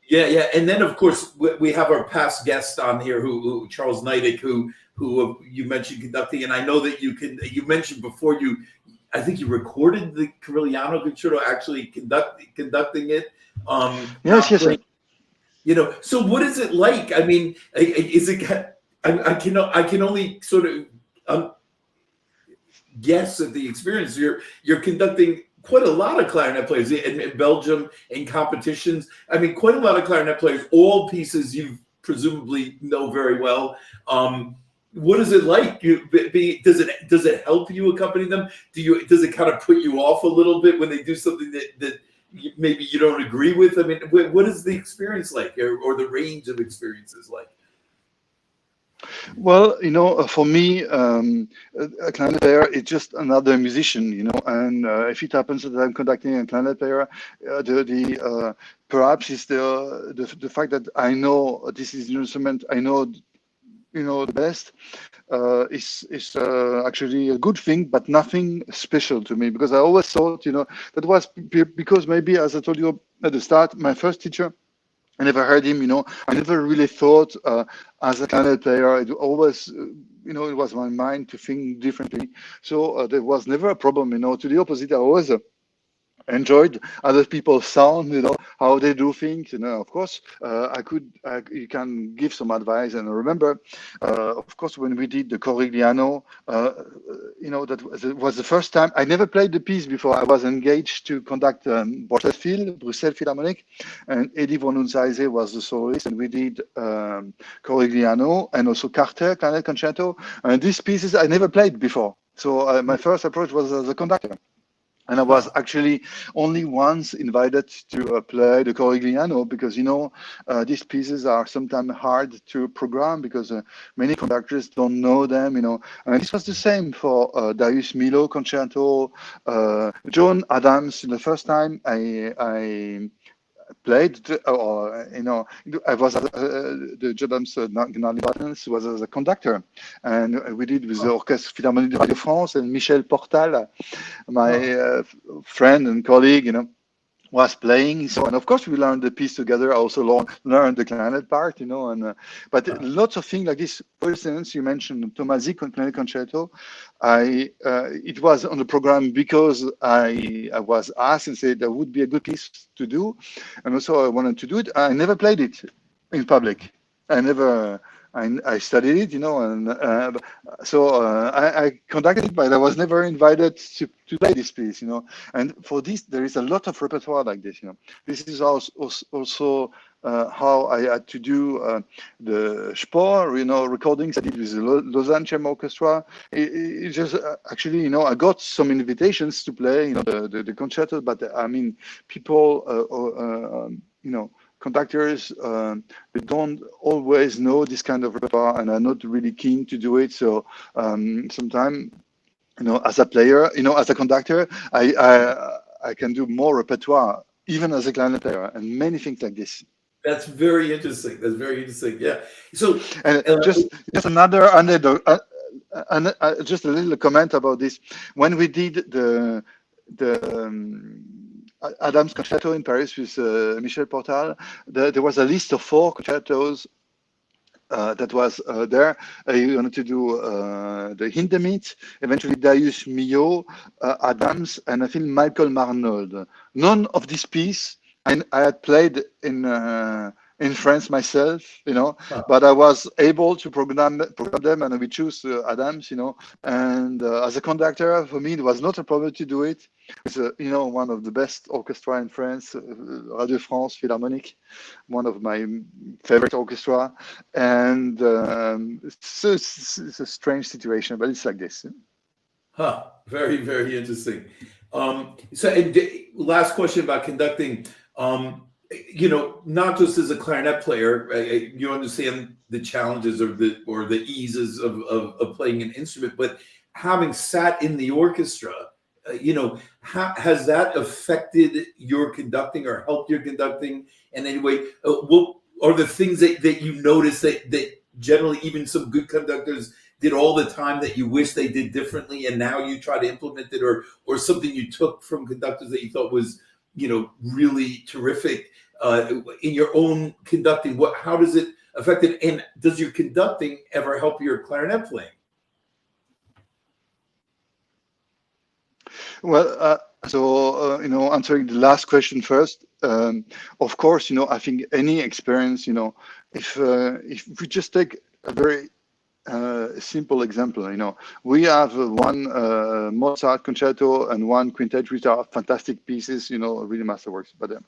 Speaker 1: Yeah. And then, of course, we have our past guest on here, who Charles Neidig, who you mentioned conducting, and I know that you mentioned before I think you recorded the Carigliano concerto, actually conducting it.
Speaker 2: Yes.
Speaker 1: So what is it like? I mean, is it? I can only sort of guess at the experience. You're conducting quite a lot of clarinet players in Belgium in competitions. I mean, quite a lot of clarinet players. All pieces you presumably know very well. What is it like? Does it help you accompany them? Does it kind of put you off a little bit when they do something that maybe you don't agree with? I mean, what is the experience like, or the range of experiences like?
Speaker 2: Well, for me, a clarinet player is just another musician, and if it happens that I'm conducting a clarinet player, perhaps it's the fact that I know this is an instrument I know, the best, is actually a good thing, but nothing special to me, because I always thought, that was because maybe, as I told you at the start, my first teacher, I never heard him, I never really thought as a clarinet player. It always, it was my mind to think differently. So there was never a problem, to the opposite. I always enjoyed other people's sound, how they do things. Of course, you can give some advice. And remember, of course, when we did the Corigliano, that was the first time. I never played the piece before. I was engaged to conduct Brussels Philharmonic, and Eddie von Unzheise was the soloist, and we did Corigliano and also Carter, Clarinet Concerto. And these pieces I never played before. So my first approach was as a conductor. And I was actually only once invited to play the Corigliano, because, these pieces are sometimes hard to program because many conductors don't know them, And this was the same for Darius Milhaud concerto, John Adams. The first time I played, I was the Jobams Gnarly Buttons was as a conductor, and we did with the Orchestre Philharmonique de Radio France, and Michel Portal, my friend and colleague, was playing. So, and of course we learned the piece together. I also learned the clarinet part, but lots of things like this. For instance, you mentioned Tomasi Clarinet Concerto. It was on the program because I was asked and said that would be a good piece to do, and also I wanted to do it. I never played it in public. I studied it, and so I conducted it, but I was never invited to play this piece, And for this, there is a lot of repertoire like this, This is also how I had to do the Spohr, recordings I did with the Lausanne Chamber Orchestra. It just actually, I got some invitations to play, the concerto, but I mean, people, conductors, they don't always know this kind of repertoire and are not really keen to do it. So sometimes, as a player, as a conductor, I can do more repertoire, even as a clarinet player, and many things like this.
Speaker 1: That's very interesting. Yeah. So,
Speaker 2: and just another anecdote, just a little comment about this. When we did the Adams Concerto in Paris with Michel Portal, there was a list of 4 concertos that was there. You wanted to do the Hindemith, eventually Darius Milhaud, Adams, and I think Malcolm Arnold. None of these pieces I had played in France myself, but I was able to program them, and we choose Adams, and as a conductor, for me, it was not a problem to do it. It's, one of the best orchestra in France, Radio France Philharmonique, one of my favorite orchestra, and it's a strange situation, but it's like this.
Speaker 1: Very, very interesting. So, and last question about conducting. Not just as a clarinet player, you understand the challenges or the eases of playing an instrument, but having sat in the orchestra, has that affected your conducting or helped your conducting in any way? What are the things that you notice that generally even some good conductors did all the time that you wish they did differently, and now you try to implement it, or something you took from conductors that you thought was really terrific in your own conducting? How does it affect it? And does your conducting ever help your clarinet playing?
Speaker 2: Well, So, answering the last question first, of course, I think any experience, if we just take a very simple example, we have one Mozart concerto and one quintet, which are fantastic pieces, really masterworks. But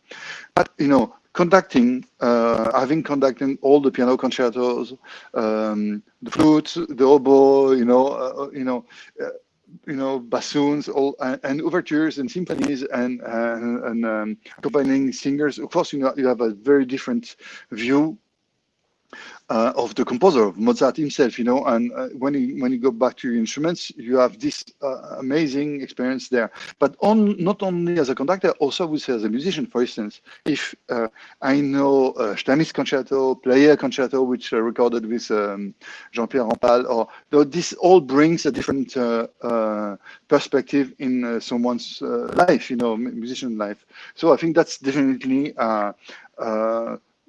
Speaker 2: conducting, having conducting all the piano concertos, the flute, the oboe, bassoons, all and overtures and symphonies and accompanying singers. Of course, you have a very different view of the composer, of Mozart himself, and when you go back to your instruments, you have this amazing experience there. But not only as a conductor, also I would say as a musician. For instance, if I know Stanis concerto, Player concerto, which recorded with Jean-Pierre Rampal, or this all brings a different perspective in someone's life, musician life. So I think that's definitely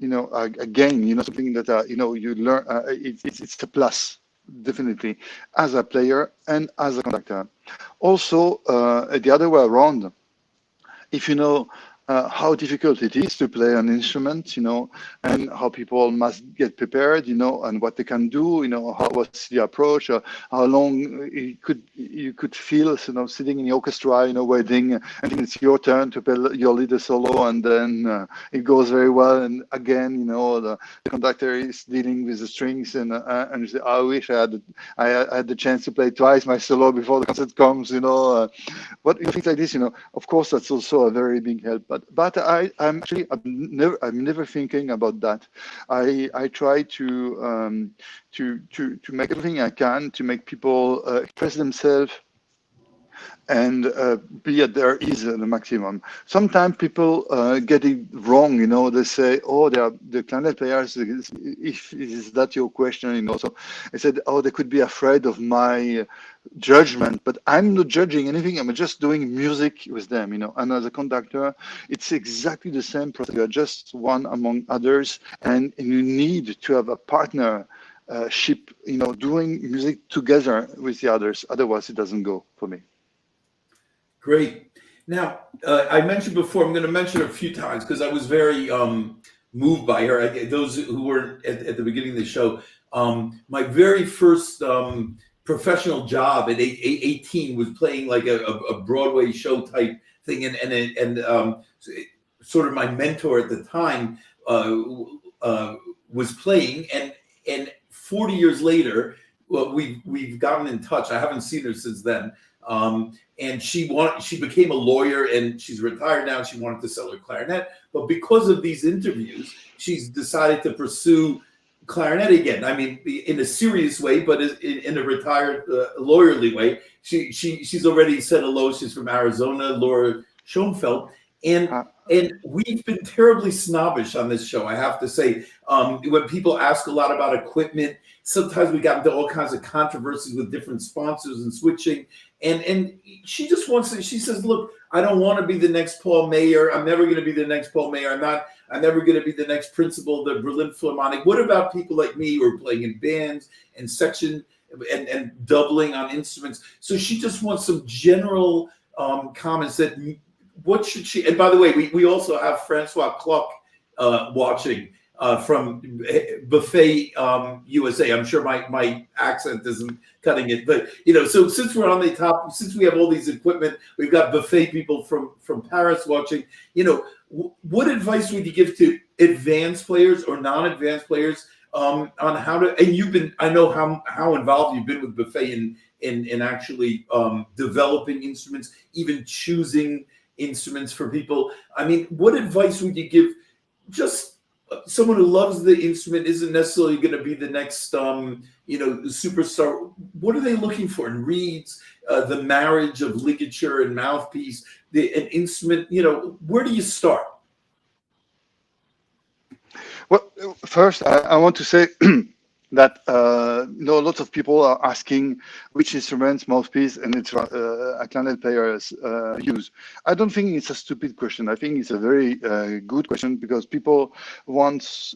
Speaker 2: again, something that you learn. It's a plus, definitely, as a player and as a conductor. Also, the other way around, if you know how difficult it is to play an instrument, and how people must get prepared, and what they can do, what's the approach, how long you could feel, sitting in the orchestra, waiting, and it's your turn to play your leader solo, and then it goes very well, and again, the conductor is dealing with the strings, and you say, I wish I had the chance to play twice my solo before the concert comes, But things like this, of course, that's also a very big help. But I'm never thinking about that. I try to make everything I can to make people express themselves and be at their ease the maximum. Sometimes people get it wrong, they say, oh, they are the clarinet players, if is that your question, so I said, oh, they could be afraid of my judgment, but I'm not judging anything, I'm just doing music with them, and as a conductor, it's exactly the same process. You're just one among others, and you need to have a partner ship, doing music together with the others, otherwise it doesn't go for me.
Speaker 1: Great. Now, I mentioned before, I'm going to mention her a few times because I was very moved by her. Those who were at the beginning of the show, my very first professional job at 18 was playing like a Broadway show type thing. And sort of my mentor at the time was playing. And 40 years later, well, we've gotten in touch. I haven't seen her since then. And she became a lawyer, and she's retired now. She wanted to sell her clarinet, but because of these interviews, she's decided to pursue clarinet again. I mean, in a serious way, but in a retired lawyerly way. She's already said hello. She's from Arizona, Laura Schoenfeld, and we've been terribly snobbish on this show, I have to say. When people ask a lot about equipment, sometimes we got into all kinds of controversies with different sponsors and switching. And she just wants to, she says, look, I don't want to be the next Paul Meyer. I'm never going to be the next Paul Meyer. I'm never going to be the next principal of the Berlin Philharmonic. What about people like me who are playing in bands and section and doubling on instruments? So she just wants some general comments that what should she, and by the way, we also have Francois Cluck watching from Buffet USA. I'm sure my accent isn't cutting it, but so since we're on the top, since we have all these equipment, we've got Buffet people from Paris watching. What advice would you give to advanced players or non-advanced players on how to? And I know how involved you've been with Buffet in actually developing instruments, even choosing instruments for people. I mean, what advice would you give just someone who loves the instrument, isn't necessarily going to be the next superstar? What are they looking for in reeds, the marriage of ligature and mouthpiece, an instrument? Where do you start?
Speaker 2: Well, first I want to say that lots of people are asking which instruments, mouthpiece, and it's a clarinet players use. I don't think it's a stupid question. I think it's a very good question because people want,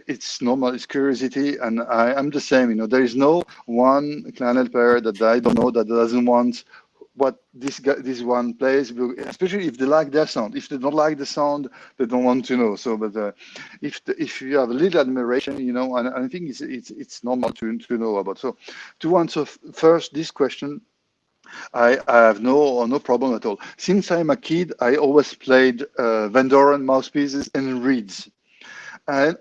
Speaker 2: it's normal, it's curiosity, and I'm the same. There is no one clarinet player that I don't know that doesn't want what this one plays, especially if they like their sound. If they don't like the sound, they don't want to know. So, but if you have a little admiration, and I think it's normal to know about. So, to answer first this question, I have no problem at all. Since I'm a kid, I always played Van Doren mouthpieces and reeds. And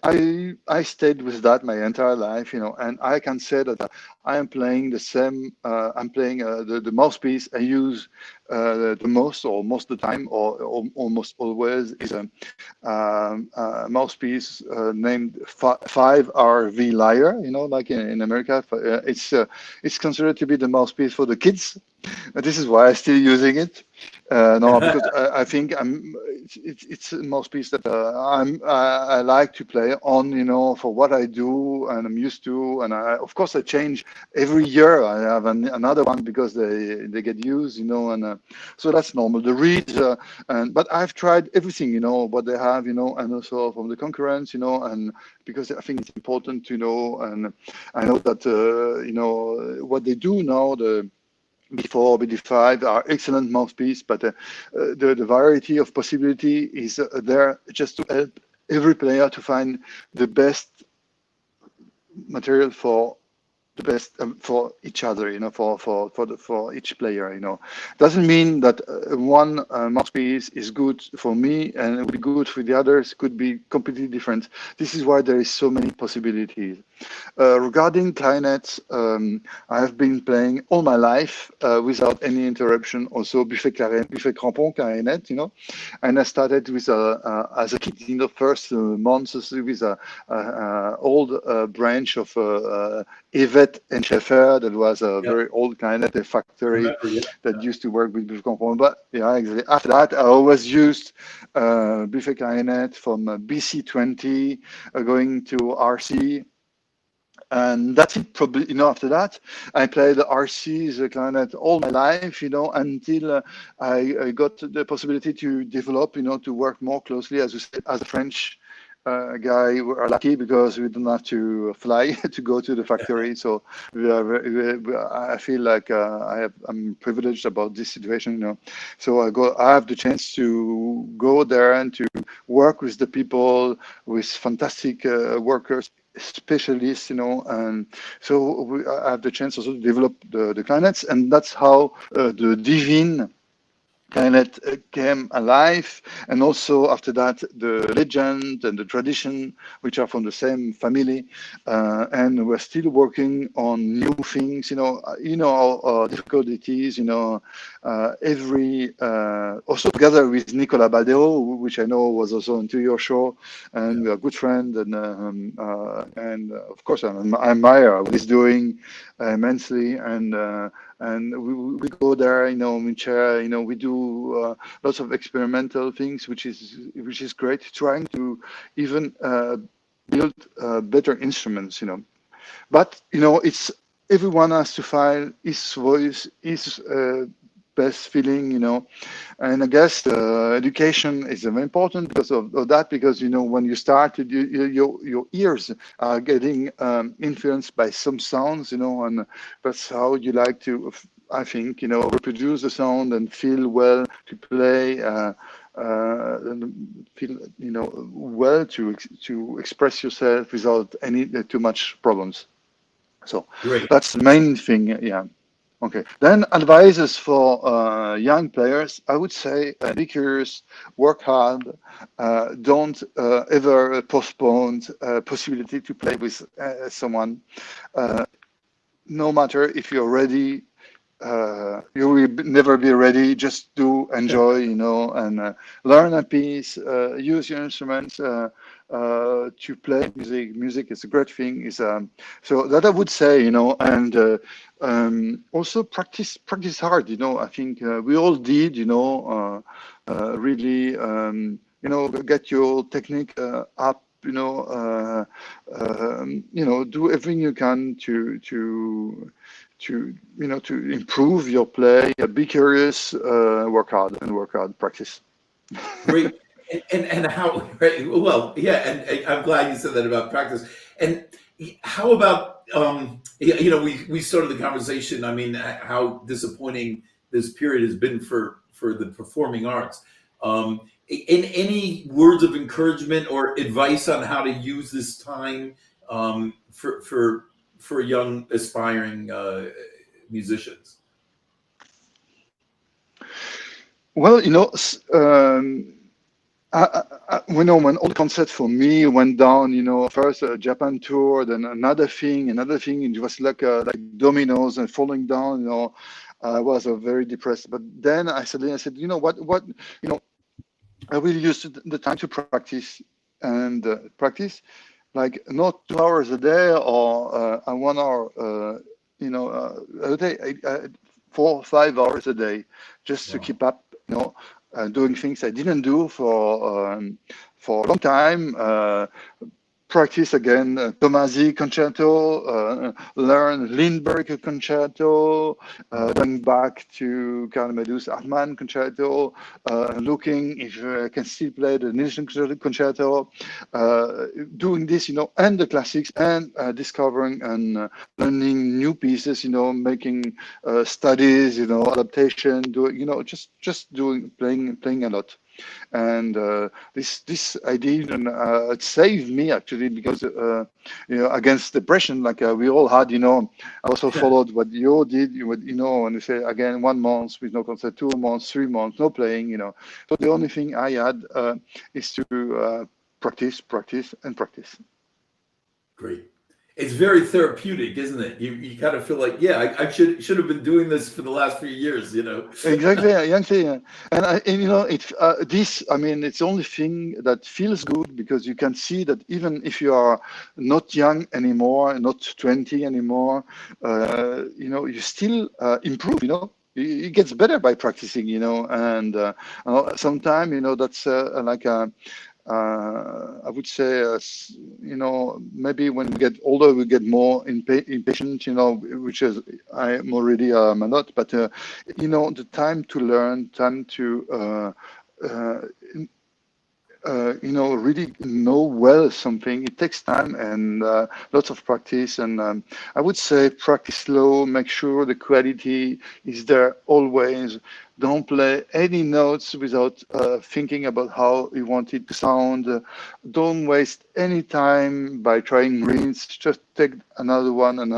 Speaker 2: I stayed with that my entire life, and I can say that I am playing the same. I'm playing the mouthpiece I use the most, or most of the time, or almost always, is a mouthpiece named 5RV Lyre. Like in America, it's considered to be the mouthpiece for the kids. This is why I'm still using it. No, because I think it's a mouthpiece that I like to play on, for what I do and I'm used to. And of course, I change every year. I have another one because they get used, and so that's normal. The reeds, but I've tried everything, what they have, and also from the concurrents, and because I think it's important to know, and I know that what they do now, the B4, BD5 are excellent mouthpiece, but the variety of possibility is there just to help every player to find the best material for the best for each other, for each player. Doesn't mean that one mouthpiece is good for me and it will be good for the others. Could be completely different. This is why there is so many possibilities. Regarding clarinets, I have been playing all my life without any interruption. Also, buffet crampon clarinet, and I started with as a kid in the first months with a old branch of Yvette and Schaeffer. That was a very old clarinet, a factory that used to work with buffet crampon. But yeah, exactly. After that, I always used buffet clarinet from BC20 going to RC. And that's it, probably. After that, I played the RC, the clarinet, all my life, until I got the possibility to develop, to work more closely, as a French guy. We are lucky because we don't have to fly to go to the factory. So I feel like I'm privileged about this situation, So I have the chance to go there and to work with the people, with fantastic workers, specialists, and so I have the chance also to develop the clarinets, and that's how the Divine clarinet came alive, and also after that the legend and the tradition, which are from the same family, and we're still working on new things. How difficult it is. Also together with Nicolas Baldeo, which I know was also into your show, and we are good friend, and of course I admire what he's doing immensely, and we go there, we share, we do lots of experimental things, which is great, trying to even build better instruments, But it's everyone has to find his voice, his best feeling, And I guess education is very important because of that, because when you start, your ears are getting influenced by some sounds, and that's how you like to, I think, reproduce the sound and feel well to play, and feel well to express yourself without any too much problems. So
Speaker 1: Great.
Speaker 2: that's the main thing. Yeah. Okay. Then advices for young players, I would say be curious, work hard, don't ever postpone possibility to play with someone. No matter if you're ready, you will never be ready. Just do enjoy, and learn a piece, use your instruments to play music. Music is a great thing. So that I would say, and also practice hard. I think we all did, really, get your technique up. Do everything you can to improve your play. Be curious, work hard, practice.
Speaker 1: Great. And how, right, well, yeah, and I'm glad you said that about practice. And how about, we started the conversation, I mean, how disappointing this period has been for the performing arts. In any words of encouragement or advice on how to use this time for young aspiring musicians?
Speaker 2: Well, when all the concerts for me went down, first a Japan tour, then another thing, it was like dominoes and falling down, I was very depressed. But then I said, what, I will use the time to practice and practice, like not 2 hours a day or 1 hour, a day, 4 or 5 hours a day, just to keep up, doing things I didn't do for a long time. Practice again Tomasi concerto, learn Lindbergh concerto, going back to Carl Amadeus Hartmann concerto, looking if I can still play the Nilsson concerto, doing this, and the classics, and discovering and learning new pieces, making studies, adaptation, doing, just doing, playing a lot. And this I did, and it saved me actually, because against depression, like we all had, I also followed what you did. You would, when you say again 1 month with no concert, 2 months, 3 months, no playing, So the only thing I had is to practice, and practice.
Speaker 1: Great. It's very therapeutic, isn't it? You kind of feel like, yeah, I should have been doing this for the last few years,
Speaker 2: Exactly, and it's this. I mean, it's the only thing that feels good, because you can see that even if you are not young anymore, not 20 anymore, you still improve. It gets better by practicing. And sometimes that's like a. I would say, maybe when we get older, we get more impatient, which is I'm already a lot. But the time to learn, time to really know well something, it takes time and lots of practice. And I would say practice slow, make sure the quality is there always. Don't play any notes without thinking about how you want it to sound. Don't waste any time by trying reeds. Just take another one, and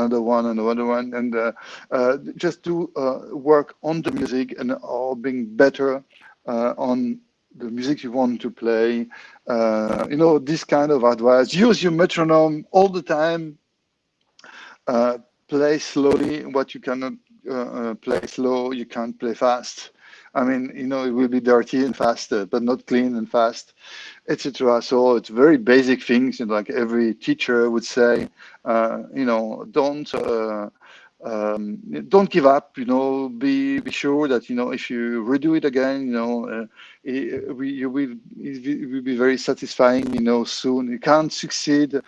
Speaker 2: just do work on the music and or being better on the music you want to play. This kind of advice. Use your metronome all the time. Play slowly. What you cannot play slow, you can't play fast. I mean, it will be dirty and fast, but not clean and fast, etc. So it's very basic things, like every teacher would say. Don't give up. Be sure that if you redo it again, it will be very satisfying. Soon you can't succeed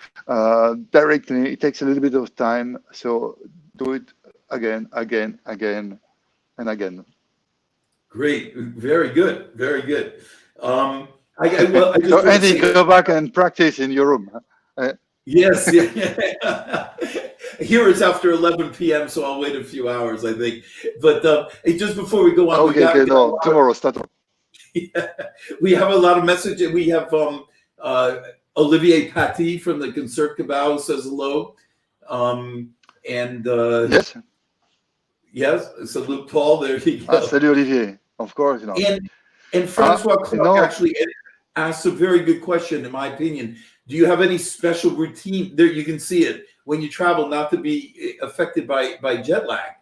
Speaker 2: directly. It takes a little bit of time. So do it again, and again.
Speaker 1: Great, very good, very good. I just
Speaker 2: so Andy, go back and practice in your room.
Speaker 1: Yes, yeah. Here it's after 11 p.m., so I'll wait a few hours, I think. But just before we go on,
Speaker 2: okay, no, tomorrow, start.
Speaker 1: Yeah, we have a lot of messages. We have Olivier Paty from the Concert Cabal says hello. Yes, so Luke Paul, there you go.
Speaker 2: Salut Olivier, of course.
Speaker 1: And Francois Clark actually asked a very good question, in my opinion. Do you have any special routine? There, you can see it when you travel, not to be affected by jet lag.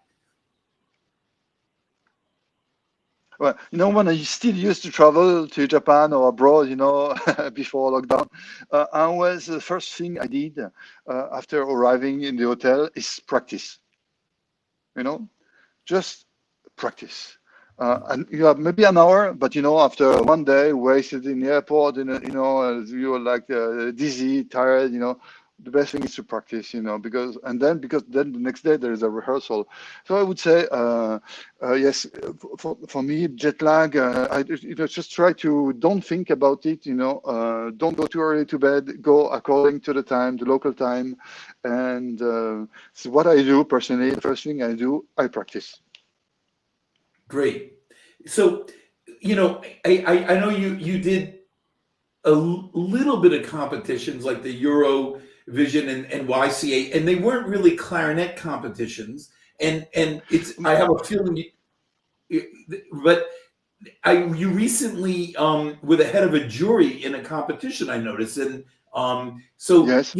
Speaker 2: Well, when I still used to travel to Japan or abroad, before lockdown, the first thing I did after arriving in the hotel is practice. Just practice. And you have maybe an hour, but after one day wasted in the airport, you're like dizzy, tired, the best thing is to practice, because then the next day there is a rehearsal. So I would say, yes, for me, jet lag, I just try to don't think about it, don't go too early to bed, go according to the local time. And so what I do personally, the first thing I do, I practice.
Speaker 1: Great. So, I know you did a little bit of competitions like the Eurovision and YCA, and they weren't really clarinet competitions. And it's I have a feeling, but you recently were the head of a jury in a competition, I noticed, and so
Speaker 2: Yes.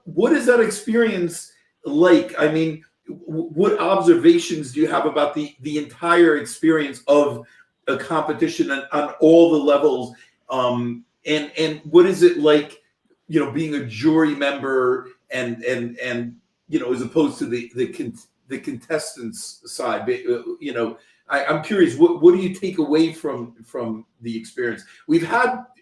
Speaker 1: what is that experience like? I mean, what observations do you have about the entire experience of a competition on all the levels? And what is it like, being a jury member and as opposed to the contestants side? I'm curious, what do you take away from the experience?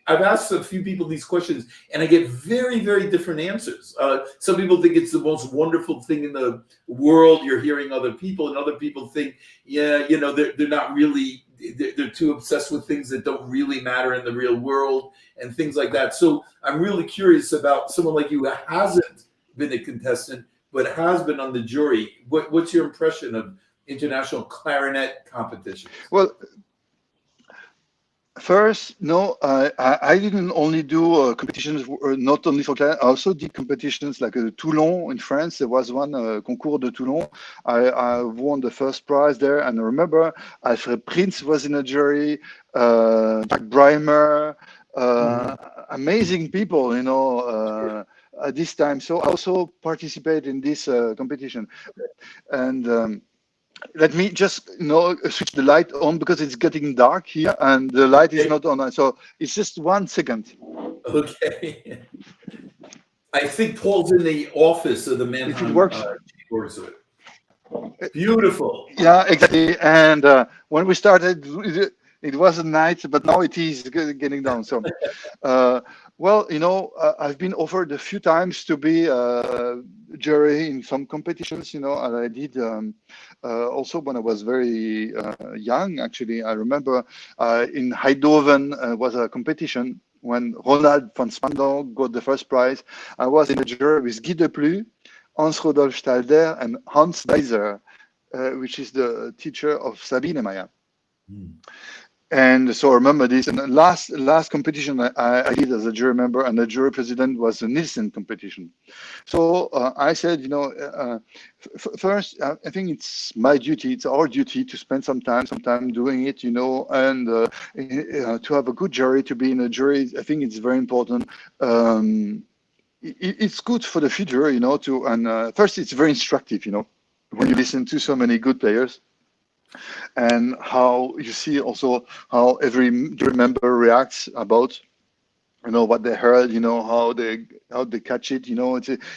Speaker 1: I've asked a few people these questions, and I get very, very different answers. Some people think it's the most wonderful thing in the world. You're hearing other people, and other people think, yeah, they're not really. They're too obsessed with things that don't really matter in the real world and things like that. So I'm really curious about someone like you who hasn't been a contestant but has been on the jury. What's your impression of international clarinet competitions?
Speaker 2: Well, first, no, I didn't only do competitions, not only for clarinet. I also did competitions like Toulon in France. There was one Concours de Toulon. I won the first prize there, and I remember Alfred Prinz was in a jury, Jack Breimer, amazing people, at this time. So I also participated in this competition, and. Let me just switch the light on because it's getting dark here and the light is not on. So it's just 1 second.
Speaker 1: Okay. I think Paul's in the office of the Mannheim.
Speaker 2: If it works.
Speaker 1: Beautiful.
Speaker 2: Yeah, exactly. And when we started, it was night, but now it is getting down. So, well, I've been offered a few times to be a jury in some competitions, and I did also when I was very young, actually. I remember in Eindhoven was a competition when Ronald van Spandau got the first prize. I was in a jury with Guy Deplu, Hans Rodolphe Stalder, and Hans Beiser, which is the teacher of Sabine Meyer. And so I remember this. And the last competition I did as a jury member and the jury president was the Nielsen competition. So I said, first, I think it's my duty, it's our duty to spend some time doing it, and to have a good jury, to be in a jury. I think it's very important. It's good for the future, and first, it's very instructive, when you listen to so many good players. And how you see also how every jury member reacts about what they heard, how they catch it.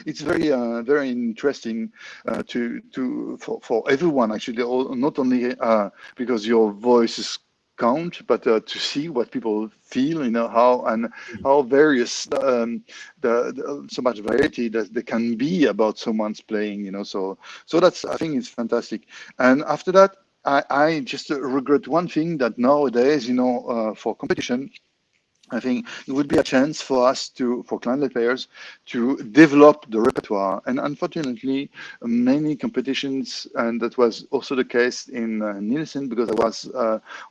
Speaker 2: It's very very interesting for everyone, actually, not only because your voices count, but to see what people feel, how various so much variety that there can be about someone's playing, so that's, I think it's fantastic. And after that, I just regret one thing, that nowadays, for competition, I think it would be a chance for us for clarinet players to develop the repertoire. And unfortunately, many competitions, and that was also the case in Nielsen, because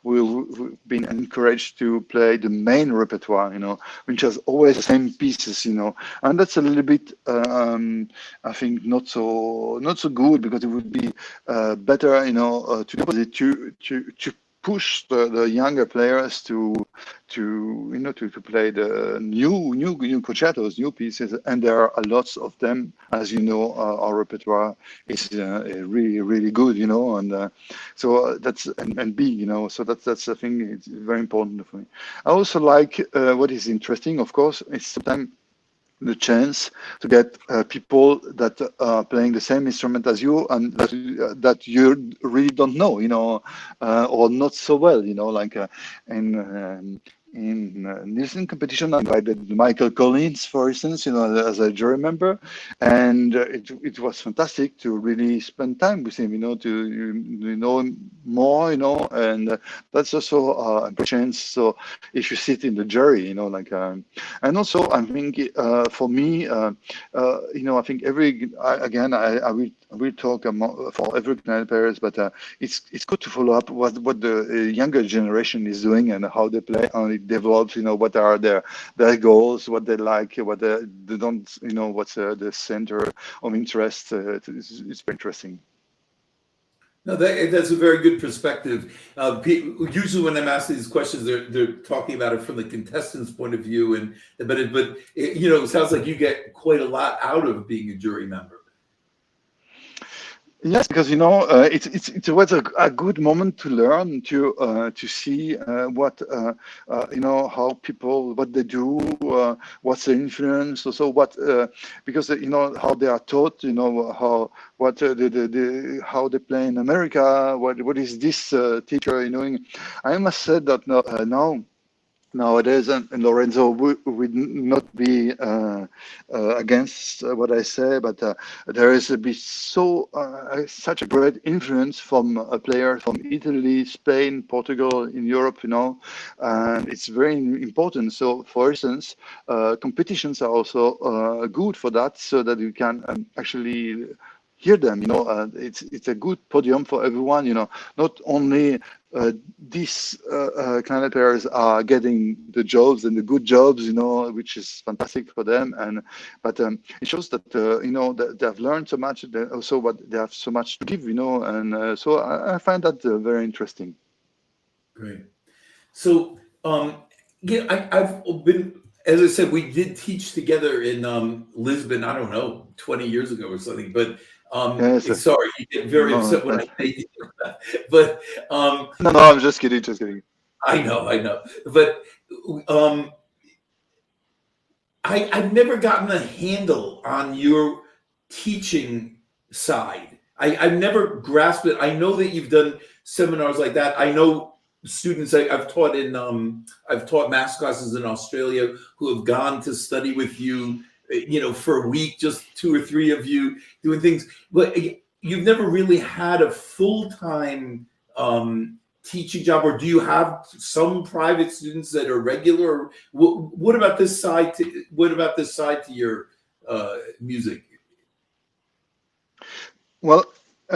Speaker 2: we've been encouraged to play the main repertoire, which has always the same pieces, and that's a little bit, I think, not so good, because it would be better, to push the younger players to play the new concertos, new pieces, and there are lots of them. As you know, our repertoire is really, really good, and so that's and big, so that's I think it's very important for me. I also like what is interesting, of course, is sometimes the chance to get people that are playing the same instrument as you, and that you really don't know, or not so well, like in Nielsen competition. I invited Michael Collins, for instance, as a jury member, and it was fantastic to really spend time with him, to know him more, and that's also a chance. So if you sit in the jury, and also I think for me, I think I will talk for every client players, but it's good to follow up what the younger generation is doing and how they play, how it develops. What are their goals, what they like, what they don't. What's the center of interest. It's very interesting.
Speaker 1: No, that's a very good perspective. Usually, when I'm asking these questions, they're talking about it from the contestant's point of view, but it sounds like you get quite a lot out of being a jury member.
Speaker 2: Yes, because it's always a good moment to learn to see what how people, what they do, what's their influence, also what because how they are taught, how what how they play in America, what is this teacher I must say that now. Nowadays, and Lorenzo would not be against what I say, but there is such a great influence from a player from Italy, Spain, Portugal, in Europe, and it's very important. So, for instance, competitions are also good for that, so that you can actually hear them. It's a good podium for everyone. Not only these kind of players are getting the jobs and the good jobs, which is fantastic for them. But it shows that that they have learned so much. Also, what they have so much to give, and so I find that very interesting.
Speaker 1: Great. So, I've been, as I said, we did teach together in Lisbon. I don't know, 20 years ago or something. But
Speaker 2: Yes.
Speaker 1: sorry, you get very upset when I say that. But
Speaker 2: no, I'm just kidding.
Speaker 1: I know. But I've never gotten a handle on your teaching side. I've never grasped it. I know that you've done seminars like that. I know students I've taught I've taught maths classes in Australia who have gone to study with you, for a week, just 2 or 3 of you doing things. But you've never really had a full-time teaching job, or do you have some private students that are regular? What about this side to your music?
Speaker 2: Well,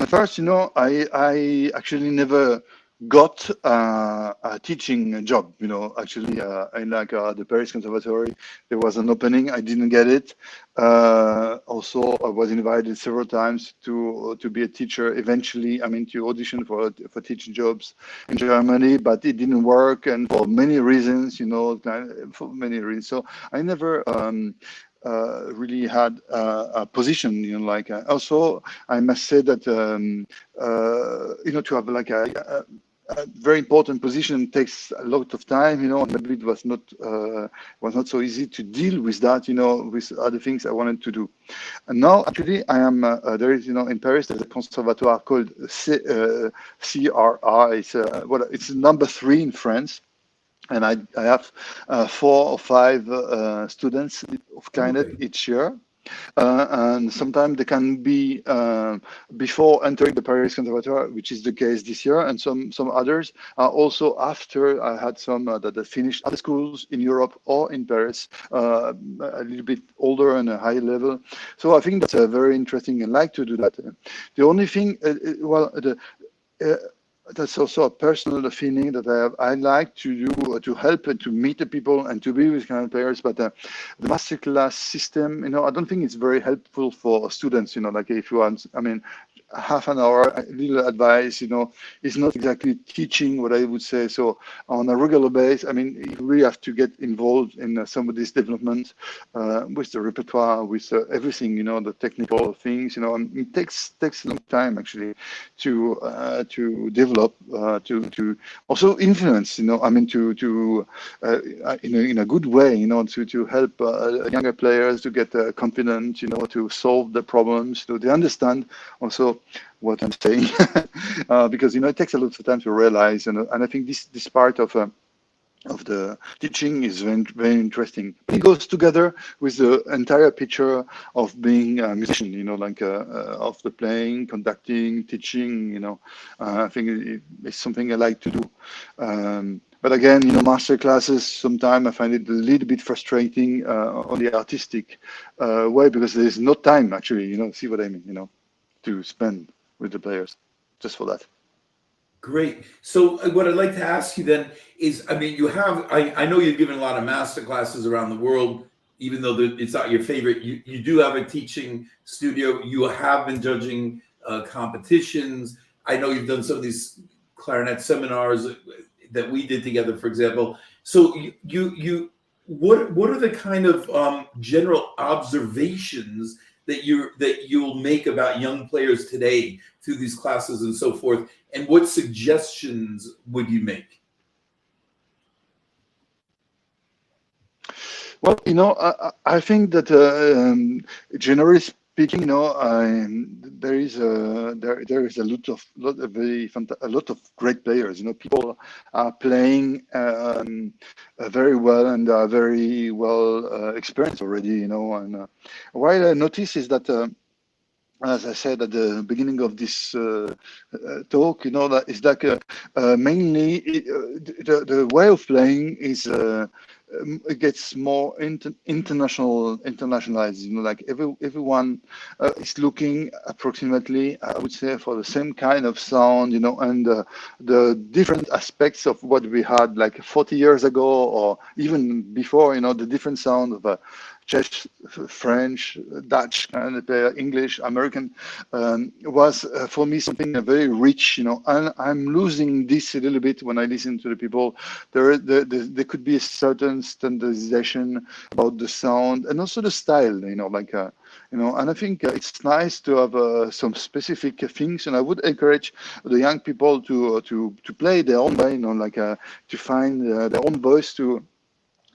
Speaker 2: first, I actually never got a teaching job. Actually, in the Paris Conservatory, there was an opening. I didn't get it. Also, I was invited several times to be a teacher. Eventually, to audition for teaching jobs in Germany, but it didn't work, and for many reasons, for many reasons. So I never. Really had a position, also I must say that to have like a very important position takes a lot of time, and maybe it was not so easy to deal with that, with other things I wanted to do. And now actually I am there is in Paris there's a conservatoire called CRA. It's number 3 in France. And I have 4 or 5 students of clarinet each year. And sometimes they can be before entering the Paris Conservatoire, which is the case this year, and some others are also after. I had some that finished other schools in Europe or in Paris, a little bit older and a high level. So I think that's very interesting, and like to do that. The only thing, that's also a personal feeling that I have. I like to do to help and to meet the people and to be with kind players. But the masterclass system, I don't think it's very helpful for students. Like if you want, half an hour, a little advice, is not exactly teaching what I would say. So on a regular basis, you really have to get involved in some of these developments with the repertoire, with everything, the technical things, and it takes a long time actually to develop, to also influence, to in a good way, to help younger players to get confident, to solve the problems, so they understand also what I'm saying, because it takes a lot of time to realize, and I think this part of of the teaching is very, very interesting. It goes together with the entire picture of being a musician, like of the playing, conducting, teaching, I think it's something I like to do. But again, master classes, sometimes I find it a little bit frustrating on the artistic way, because there's no time actually, see what I mean, to spend with the players just for that.
Speaker 1: Great. So what I'd like to ask you then is, I mean, I know you've given a lot of master classes around the world, even though it's not your favorite. You do have a teaching studio. You have been judging competitions. I know you've done some of these clarinet seminars that we did together, for example. So what are the kind of general observations that you'll make about young players today through these classes and so forth, and what suggestions would you make?
Speaker 2: Well, I think that generally speaking, there is a lot of great players. People are playing very well and are very well experienced already. And what I notice is that. As I said at the beginning of this talk, that is like mainly the way of playing is it gets more internationalized. Like everyone is looking approximately, I would say, for the same kind of sound, and the different aspects of what we had like 40 years ago or even before, the different sound of Czech, French, Dutch, and English, American, was for me something very rich, and I'm losing this a little bit when I listen to the people. There could be a certain standardization about the sound and also the style, and I think it's nice to have some specific things, and I would encourage the young people to play their own way, to find their own voice, to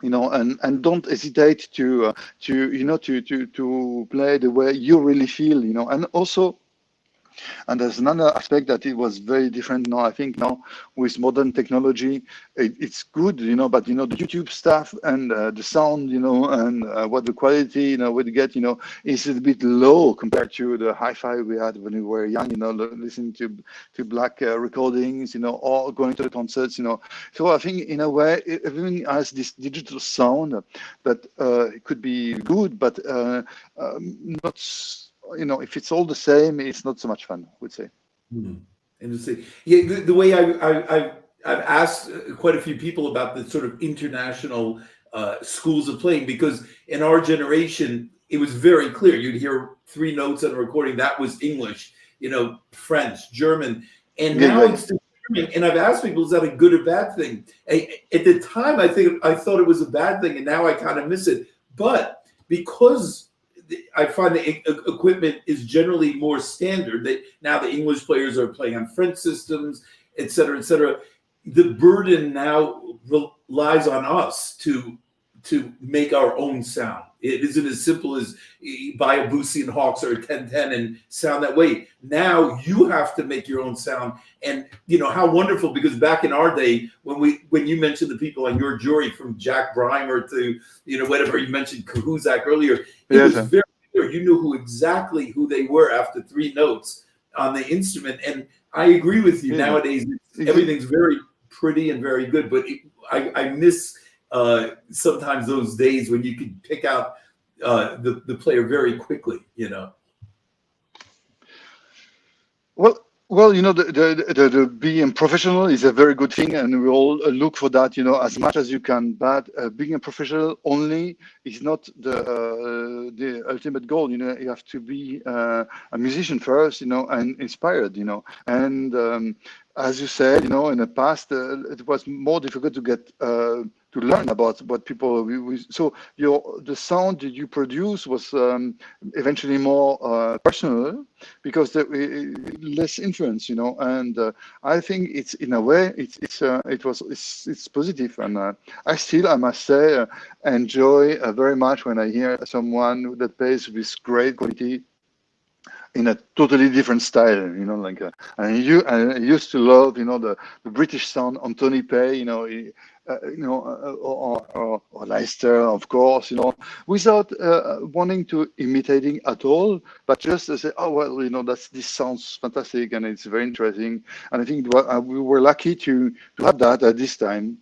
Speaker 2: and don't hesitate to play the way you really feel, and also. And there's another aspect that it was very different now. I think now with modern technology, it's good, but the YouTube stuff and the sound, and what the quality, we get, is a bit low compared to the hi-fi we had when we were young, listening to black recordings, or going to the concerts, So I think in a way, everything has this digital sound that it could be good, but not. If it's all the same, it's not so much fun, I would say.
Speaker 1: Interesting. Yeah, the way I've asked quite a few people about the sort of international schools of playing, because in our generation, it was very clear. You'd hear 3 notes on a recording, that was English, French, German, and now it's German. And I've asked people, is that a good or bad thing? At the time, I thought it was a bad thing, and now I kind of miss it. But because I find the equipment is generally more standard, that now the English players are playing on French systems, et cetera, et cetera. The burden now relies on us to make our own sound. It isn't as simple as buy a Boosie and Hawks or a 1010 and sound that way. Now you have to make your own sound. And how wonderful, because back in our day, when you mentioned the people on your jury, from Jack Brimer to whatever you mentioned, Kahuzak earlier, it was very clear. You knew exactly who they were after 3 notes on the instrument. And I agree with you. Nowadays, everything's very pretty and very good, but I miss sometimes those days when you could pick out the player very quickly,
Speaker 2: Well, the being professional is a very good thing, and we all look for that, as much as you can. But being a professional only is not the ultimate goal. You have to be a musician first, and inspired, And as you said, in the past, it was more difficult to get to learn about what people. So the sound that you produce was eventually more personal, because there less influence, And I think it's, in a way, it's positive, and I must say, enjoy very much when I hear someone that plays with great quality. in a totally different style, like I used to love, the British sound on Tony Pay, or Leicester, of course, without wanting to imitating at all, but just to say, oh well, this sounds fantastic and it's very interesting, and I think we were lucky to have that at this time.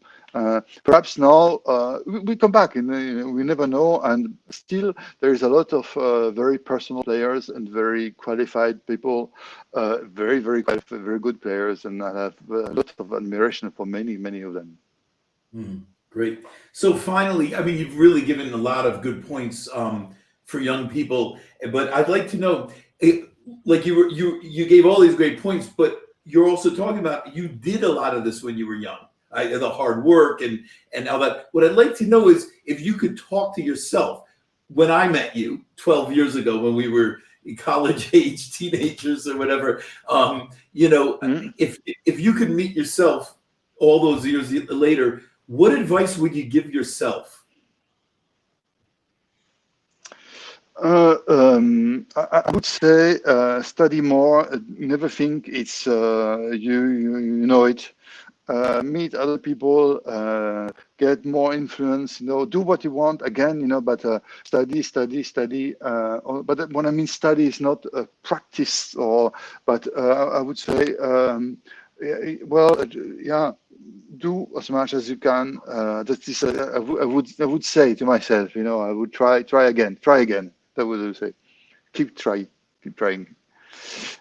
Speaker 2: Perhaps now we come back, and we never know. And still, there is a lot of very personal players and very qualified people, very, very qualified, very good players, and I have a lot of admiration for many, many of them.
Speaker 1: Great. So finally, I mean, you've really given a lot of good points for young people, but I'd like to know, like you gave all these great points, but you're also talking about you did a lot of this when you were young. The hard work and all that. What I'd like to know is if you could talk to yourself when I met you 12 years ago, when we were college age teenagers or whatever. If you could meet yourself all those years later, what advice would you give yourself?
Speaker 2: I would say study more. Never think it's you know it. Meet other people, get more influence, do what you want again, but study. But when I mean study is not practice but I would say, do as much as you can. That is, I would say to myself, I would try again. That would say, keep trying,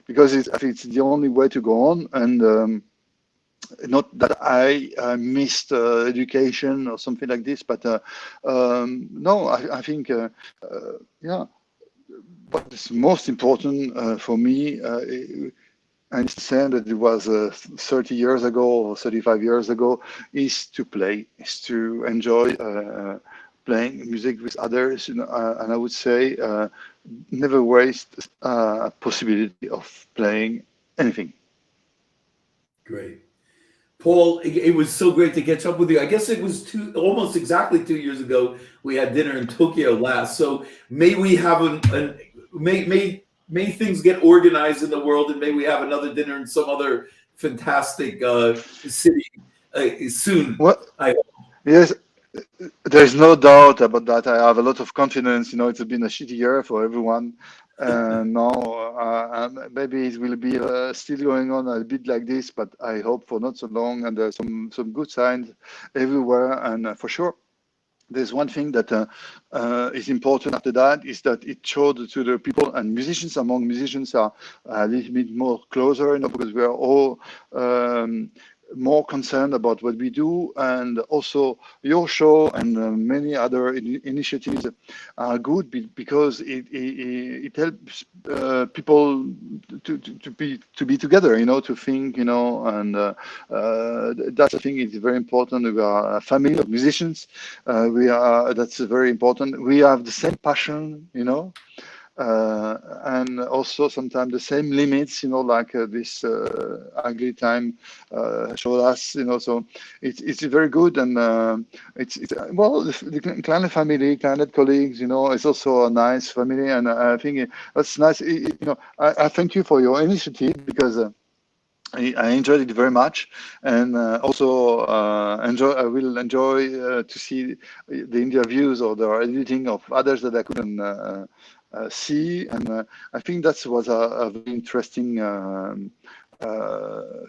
Speaker 2: because I think it's the only way to go on. And not that I missed education or something like this, but no, I think what is most important for me, I understand that it was 30 years ago or 35 years ago, is to play, is to enjoy playing music with others, and I would say never waste a possibility of playing anything.
Speaker 1: Great. Paul, it was so great to catch up with you. I guess it was almost exactly 2 years ago we had dinner in Tokyo last. So may we have may things get organized in the world, and may we have another dinner in some other fantastic city soon.
Speaker 2: Well, yes, there's no doubt about that. I have a lot of confidence. It's been a shitty year for everyone. Now, maybe it will be still going on a bit like this, but I hope for not so long. And there's some good signs everywhere. And for sure, there's one thing that is important after that, is that it showed to the people, and musicians among musicians are a little bit more closer, because we are all more concerned about what we do. And also your show and many other initiatives are good because it helps people to be together, to think, and that's, I think, it's very important. We are a family of musicians. That's very important. We have the same passion, and also sometimes the same limits, like this ugly time showed us, so it's very good. And it's well, the Kleine family, Kleine colleagues, it's also a nice family, and I think that's nice. I thank you for your initiative, because I enjoyed it very much, and also I will enjoy to see the interviews or the editing of others that I couldn't see, and I think that was a very interesting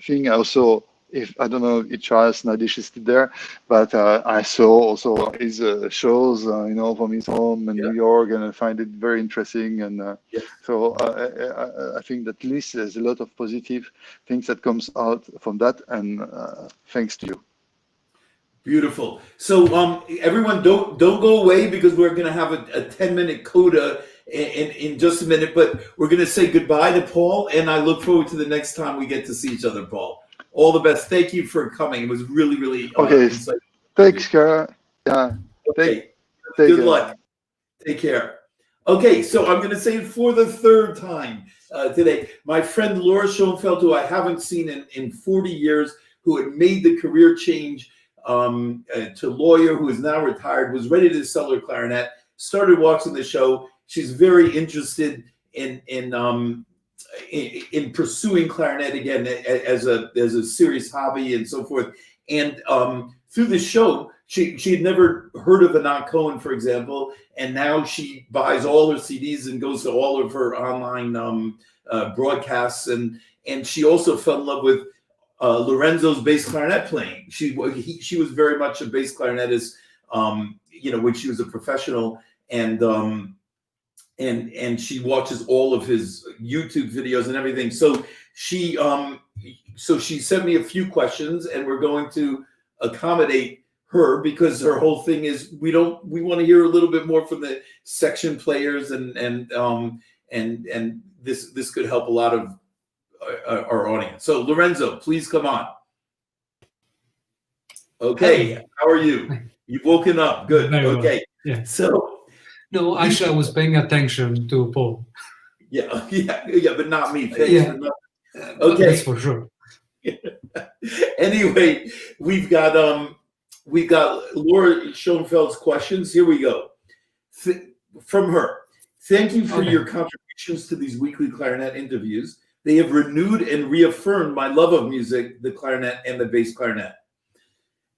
Speaker 2: thing. Also, if I don't know if Charles Nadish is still there, but I saw also his shows, from his home in New York, and I find it very interesting. And so I think that at least there's a lot of positive things that comes out from that, and thanks to you.
Speaker 1: Beautiful. So everyone, don't go away, because we're going to have a 10-minute coda in just a minute, but we're going to say goodbye to Paul, and I look forward to the next time we get to see each other, Paul. All the best. Thank you for coming. It was really, really insightful.
Speaker 2: Thanks, Kara. Yeah.
Speaker 1: Okay. Good luck. Take care. Okay, so I'm going to say it for the third time today. My friend Laura Schoenfeld, who I haven't seen in 40 years, who had made the career change to lawyer, who is now retired, was ready to sell her clarinet, started watching the show. She's very interested in in pursuing clarinet again as a serious hobby and so forth. And through the show, she had never heard of Anat Cohen, for example, and now she buys all her CDs and goes to all of her online broadcasts. And she also fell in love with Lorenzo's bass clarinet playing. She was very much a bass clarinetist, when she was a professional, and she watches all of his YouTube videos and everything. So she sent me a few questions, and we're going to accommodate her because her whole thing is we want to hear a little bit more from the section players, and this could help a lot of our audience. So Lorenzo, please come on. Okay, how are you? You've woken up. Good.
Speaker 3: Very
Speaker 1: okay.
Speaker 3: Well. Yeah.
Speaker 1: So.
Speaker 3: No, actually, I was paying attention to Paul.
Speaker 1: Yeah, but not me. Thanks for nothing. Okay,
Speaker 3: that's for sure.
Speaker 1: Anyway, we've got Laura Schoenfeld's questions. Here we go. From her. Thank you for your contributions to these weekly clarinet interviews. They have renewed and reaffirmed my love of music, the clarinet and the bass clarinet.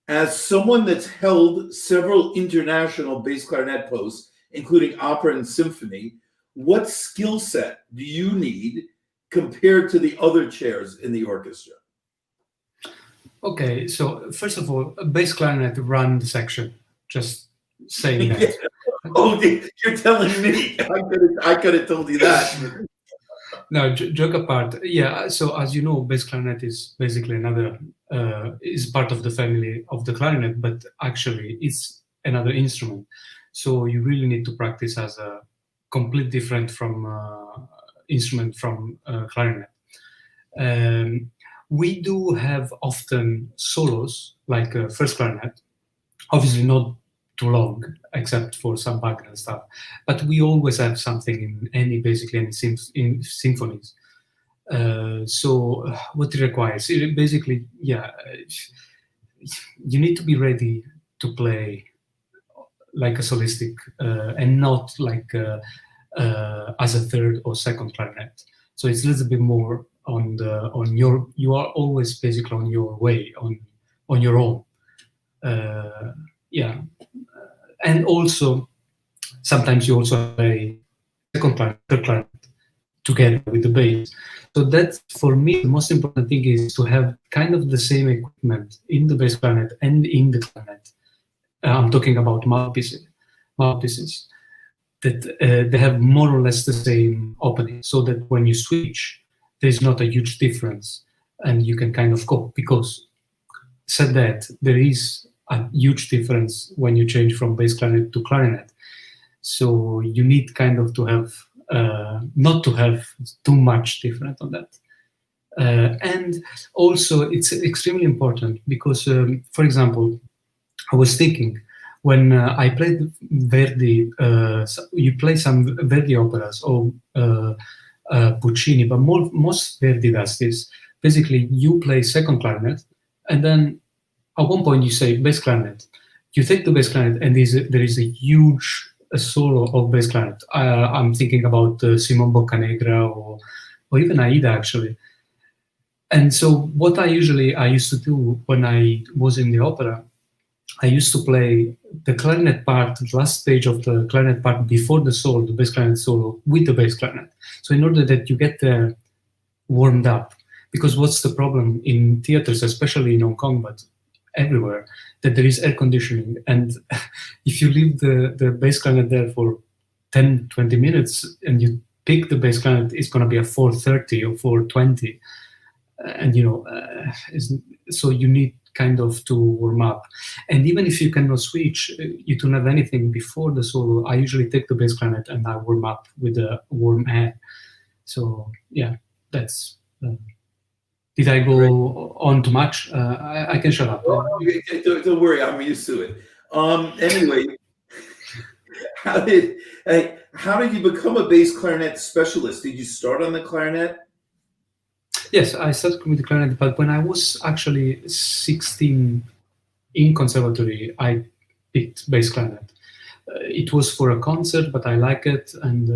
Speaker 1: As someone that's held several international bass clarinet posts, including opera and symphony, what skill set do you need compared to the other chairs in the orchestra?
Speaker 3: Okay, so first of all, a bass clarinet run the section. Just saying that.
Speaker 1: Yeah. Oh, you're telling me. I could have told you that.
Speaker 3: No, joke apart. Yeah, so as you know, bass clarinet is basically is part of the family of the clarinet, but actually it's another instrument. So you really need to practice as a complete different from instrument from clarinet. We do have often solos like first clarinet, obviously not too long, except for some background stuff. But we always have something in symphonies. So what it requires, basically, you need to be ready to play like a solistic and not like as a third or second clarinet. So it's a little bit more you are always basically on your way, on your own. And also sometimes you also play second clarinet, third clarinet together with the bass. So that's, for me, the most important thing is to have kind of the same equipment in the bass clarinet and in the clarinet. I'm talking about mouthpieces that they have more or less the same opening, so that when you switch, there's not a huge difference, and you can kind of cope. Because said that, there is a huge difference when you change from bass clarinet to clarinet. So you need kind of to have not to have too much different on that. And also, it's extremely important because, for example, I was thinking when I played Verdi, you play some Verdi operas or Puccini, but most Verdi does this. Basically, you play second clarinet, and then at one point you say bass clarinet. You take the bass clarinet, and there is a huge solo of bass clarinet. I'm thinking about Simon Boccanegra or even Aida, actually. And so what I used to do when I was in the opera, I used to play the clarinet part, the last stage of the clarinet part before the solo, the bass clarinet solo, with the bass clarinet. So in order that you get there warmed up, because what's the problem in theaters, especially in Hong Kong, but everywhere, that there is air conditioning. And if you leave the bass clarinet there for 10, 20 minutes and you pick the bass clarinet, it's going to be a 430 or 420. And, so you need kind of to warm up. And even if you cannot switch, you don't have anything before the solo, I usually take the bass clarinet and I warm up with a warm air. So, yeah, that's... did I go on too much? I can shut up.
Speaker 1: Don't worry, I'm used to it. Anyway, how did you become a bass clarinet specialist? Did you start on the clarinet?
Speaker 3: Yes, I started with the clarinet, but when I was actually 16 in conservatory, I picked bass clarinet. It was for a concert, but I like it, and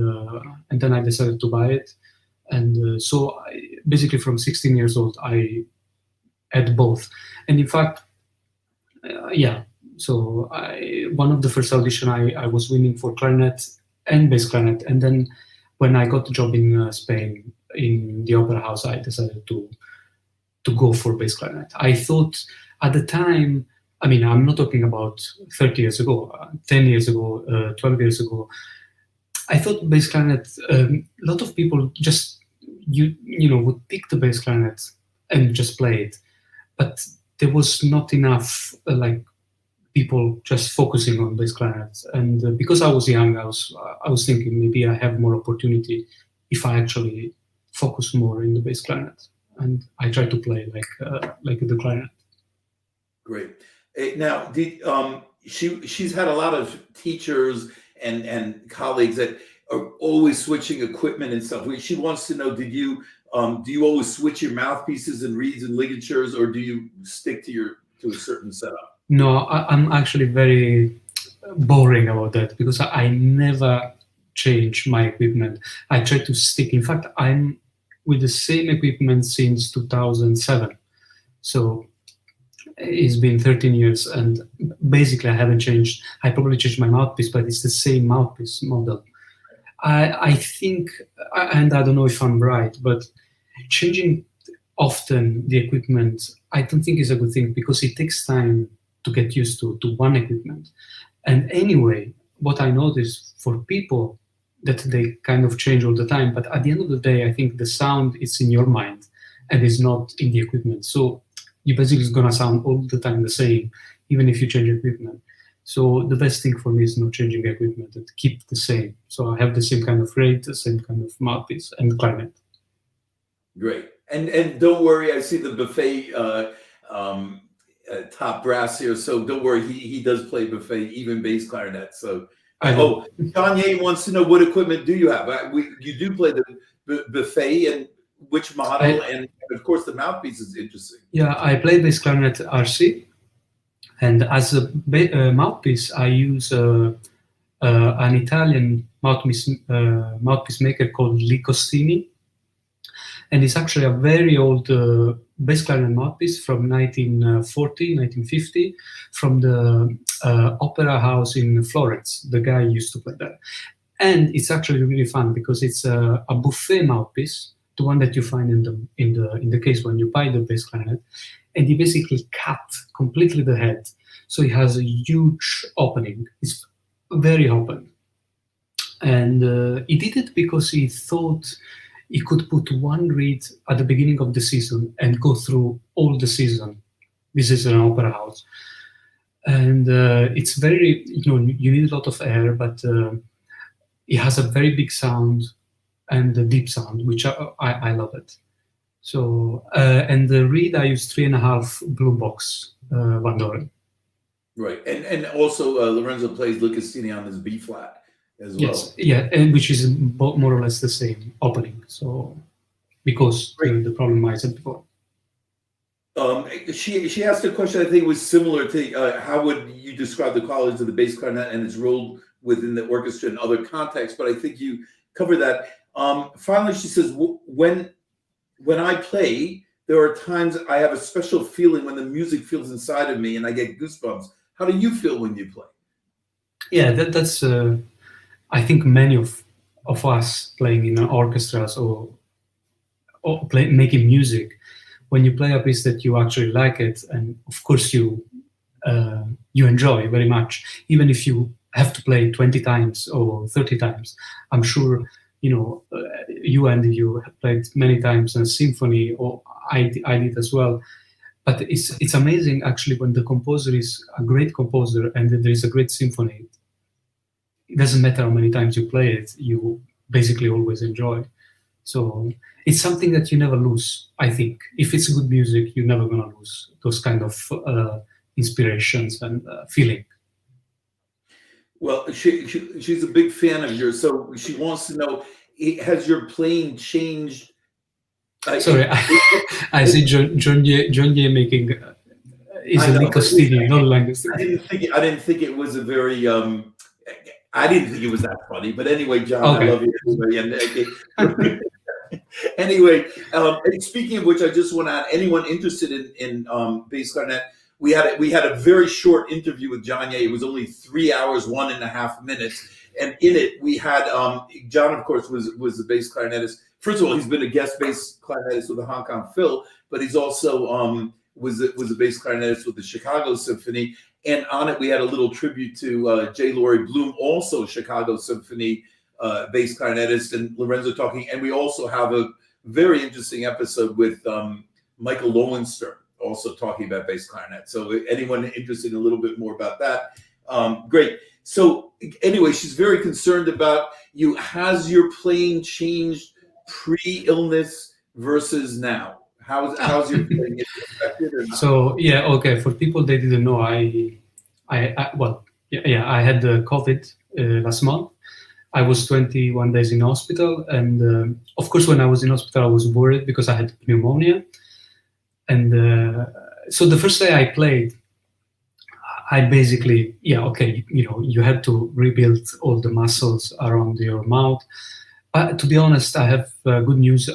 Speaker 3: then I decided to buy it. And so basically from 16 years old, I had both. And in fact, so one of the first audition I was winning for clarinet and bass clarinet. And then when I got the job in Spain in the opera house, I decided to go for bass clarinet. I thought at the time, I mean, I'm not talking about 30 years ago, 10 years ago, 12 years ago. I thought bass clarinet, a lot of people just, would pick the bass clarinet and just play it. But there was not enough, people just focusing on bass clarinet. And because I was young, I was thinking maybe I have more opportunity if I actually focus more in the bass clarinet. And I try to play like the clarinet.
Speaker 1: Great. Now, she's had a lot of teachers and colleagues that are always switching equipment and stuff. She wants to know: do you always switch your mouthpieces and reeds and ligatures, or do you stick to a certain setup?
Speaker 3: No, I'm actually very boring about that because I never change my equipment. I try to stick. In fact, I'm with the same equipment since 2007. So it's been 13 years, and basically I haven't changed. I probably changed my mouthpiece, but it's the same mouthpiece model. I think, and I don't know if I'm right, but changing often the equipment, I don't think is a good thing because it takes time to get used to one equipment. And anyway, what I notice for people that they kind of change all the time, but at the end of the day, I think the sound is in your mind and is not in the equipment. So you basically is gonna sound all the time the same, even if you change equipment. So the best thing for me is not changing equipment and keep the same. So I have the same kind of rate, the same kind of mouthpiece and clarinet.
Speaker 1: Great. And don't worry, I see the buffet top brass here. So don't worry, he does play buffet, even bass clarinet. So Kanye wants to know, what equipment do you have? You do play the buffet, and which model, and of course the mouthpiece is interesting.
Speaker 3: Yeah, I play bass clarinet RC, and as a mouthpiece, I use an Italian mouthpiece maker called Licorice, and it's actually a very old bass clarinet mouthpiece from 1940, 1950, from the opera house in Florence. The guy used to play there, and it's actually really fun because it's a buffet mouthpiece, the one that you find in the case when you buy the bass clarinet, and he basically cut completely the head, so it has a huge opening. It's very open, and he did it because he thought he could put one reed at the beginning of the season and go through all the season. This is an opera house, and it's very, you need a lot of air, but it has a very big sound and a deep sound, which I love it. So, and the reed, I use 3.5 blue box Van Doren.
Speaker 1: Right, and also Lorenzo plays Licorice on his B flat as well.
Speaker 3: Yes, yeah, and which is more or less the same opening. So, because the problem I said before.
Speaker 1: She asked a question I think was similar to how would you describe the qualities of the bass clarinet and its role within the orchestra in other contexts, but I think you covered that. Finally, she says, when I play, there are times I have a special feeling when the music feels inside of me and I get goosebumps. How do you feel when you play? Yeah,
Speaker 3: that's I think many of us playing in orchestras or making music, when you play a piece that you actually like it, and of course you enjoy very much, even if you have to play 20 times or 30 times. I'm sure you have played many times a symphony, or I did as well. But it's amazing actually when the composer is a great composer and there is a great symphony. It doesn't matter how many times you play it, you basically always enjoy. So it's something that you never lose, I think. If it's good music, you're never going to lose those kind of inspirations and feeling. Well, she's a big fan of yours, so she wants to know, has your playing changed? Sorry, I see John Ye making is a Licostini, not Langostini. I didn't think it was a very I didn't think it was that funny, but anyway, John, okay. I love you anyway.
Speaker 1: Anyway, and speaking of which, I just want to add, anyone interested in bass clarinet, we had a very short interview with John Ye. It was only 3 hours, 1.5 minutes. And in it, we had John, of course, was the bass clarinetist. First of all, he's been a guest bass clarinetist with the Hong Kong Phil, but he's also was a bass clarinetist with the Chicago Symphony. And on it, we had a little tribute to J. Laurie Bloom, also Chicago Symphony bass clarinetist, and Lorenzo talking. And we also have a very interesting episode with Michael Lowenstern, also talking about bass clarinet. So anyone interested in a little bit more about that, great. So anyway, she's very concerned about you. Has your playing changed pre-illness versus now? How's your playing affected? Or not?
Speaker 3: So yeah, okay. For people that didn't know, I had the COVID last month. I was 21 days in hospital, and of course, when I was in hospital, I was worried because I had pneumonia. And so the first day I played, I basically, you had to rebuild all the muscles around your mouth. To be honest, I have good news.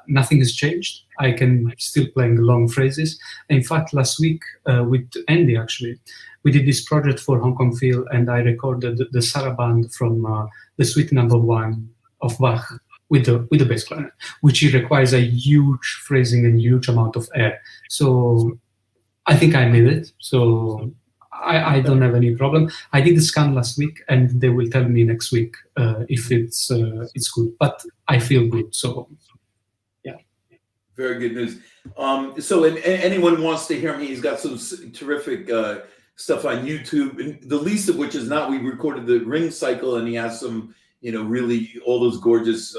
Speaker 3: Nothing has changed. I can still play the long phrases. In fact, last week with Andy, actually, we did this project for Hong Kong Phil, and I recorded the saraband from the Suite No. 1 of Bach with the bass clarinet, which requires a huge phrasing and huge amount of air. So I think I made it. So I don't have any problem. I did the scan last week, and they will tell me next week if it's good. But I feel good. So yeah.
Speaker 1: Very good news. So anyone wants to hear me, he's got some terrific stuff on YouTube, and the least of which is we recorded the Ring Cycle, and he has some, really all those gorgeous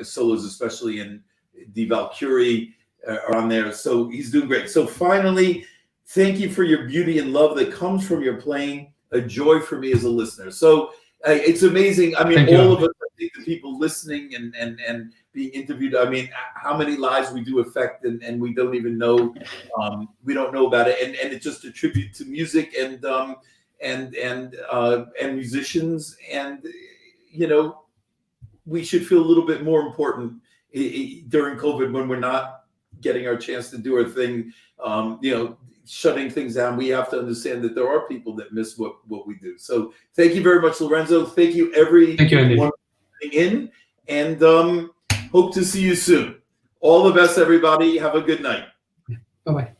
Speaker 1: solos, especially in Die Valkyrie are on there. So he's doing great. So finally, thank you for your beauty and love that comes from your playing, a joy for me as a listener. So it's amazing. I mean, all of us, I think the people listening and being interviewed, I mean, how many lives we do affect, and we don't even know, we don't know about it. And it's just a tribute to music and musicians. And, we should feel a little bit more important during COVID when we're not getting our chance to do our thing, shutting things down. We have to understand that there are people that miss what we do. So thank you very much, Lorenzo. Thank you, everyone for in, and hope to see you soon. All the best, everybody. Have a good night.
Speaker 3: Bye-bye.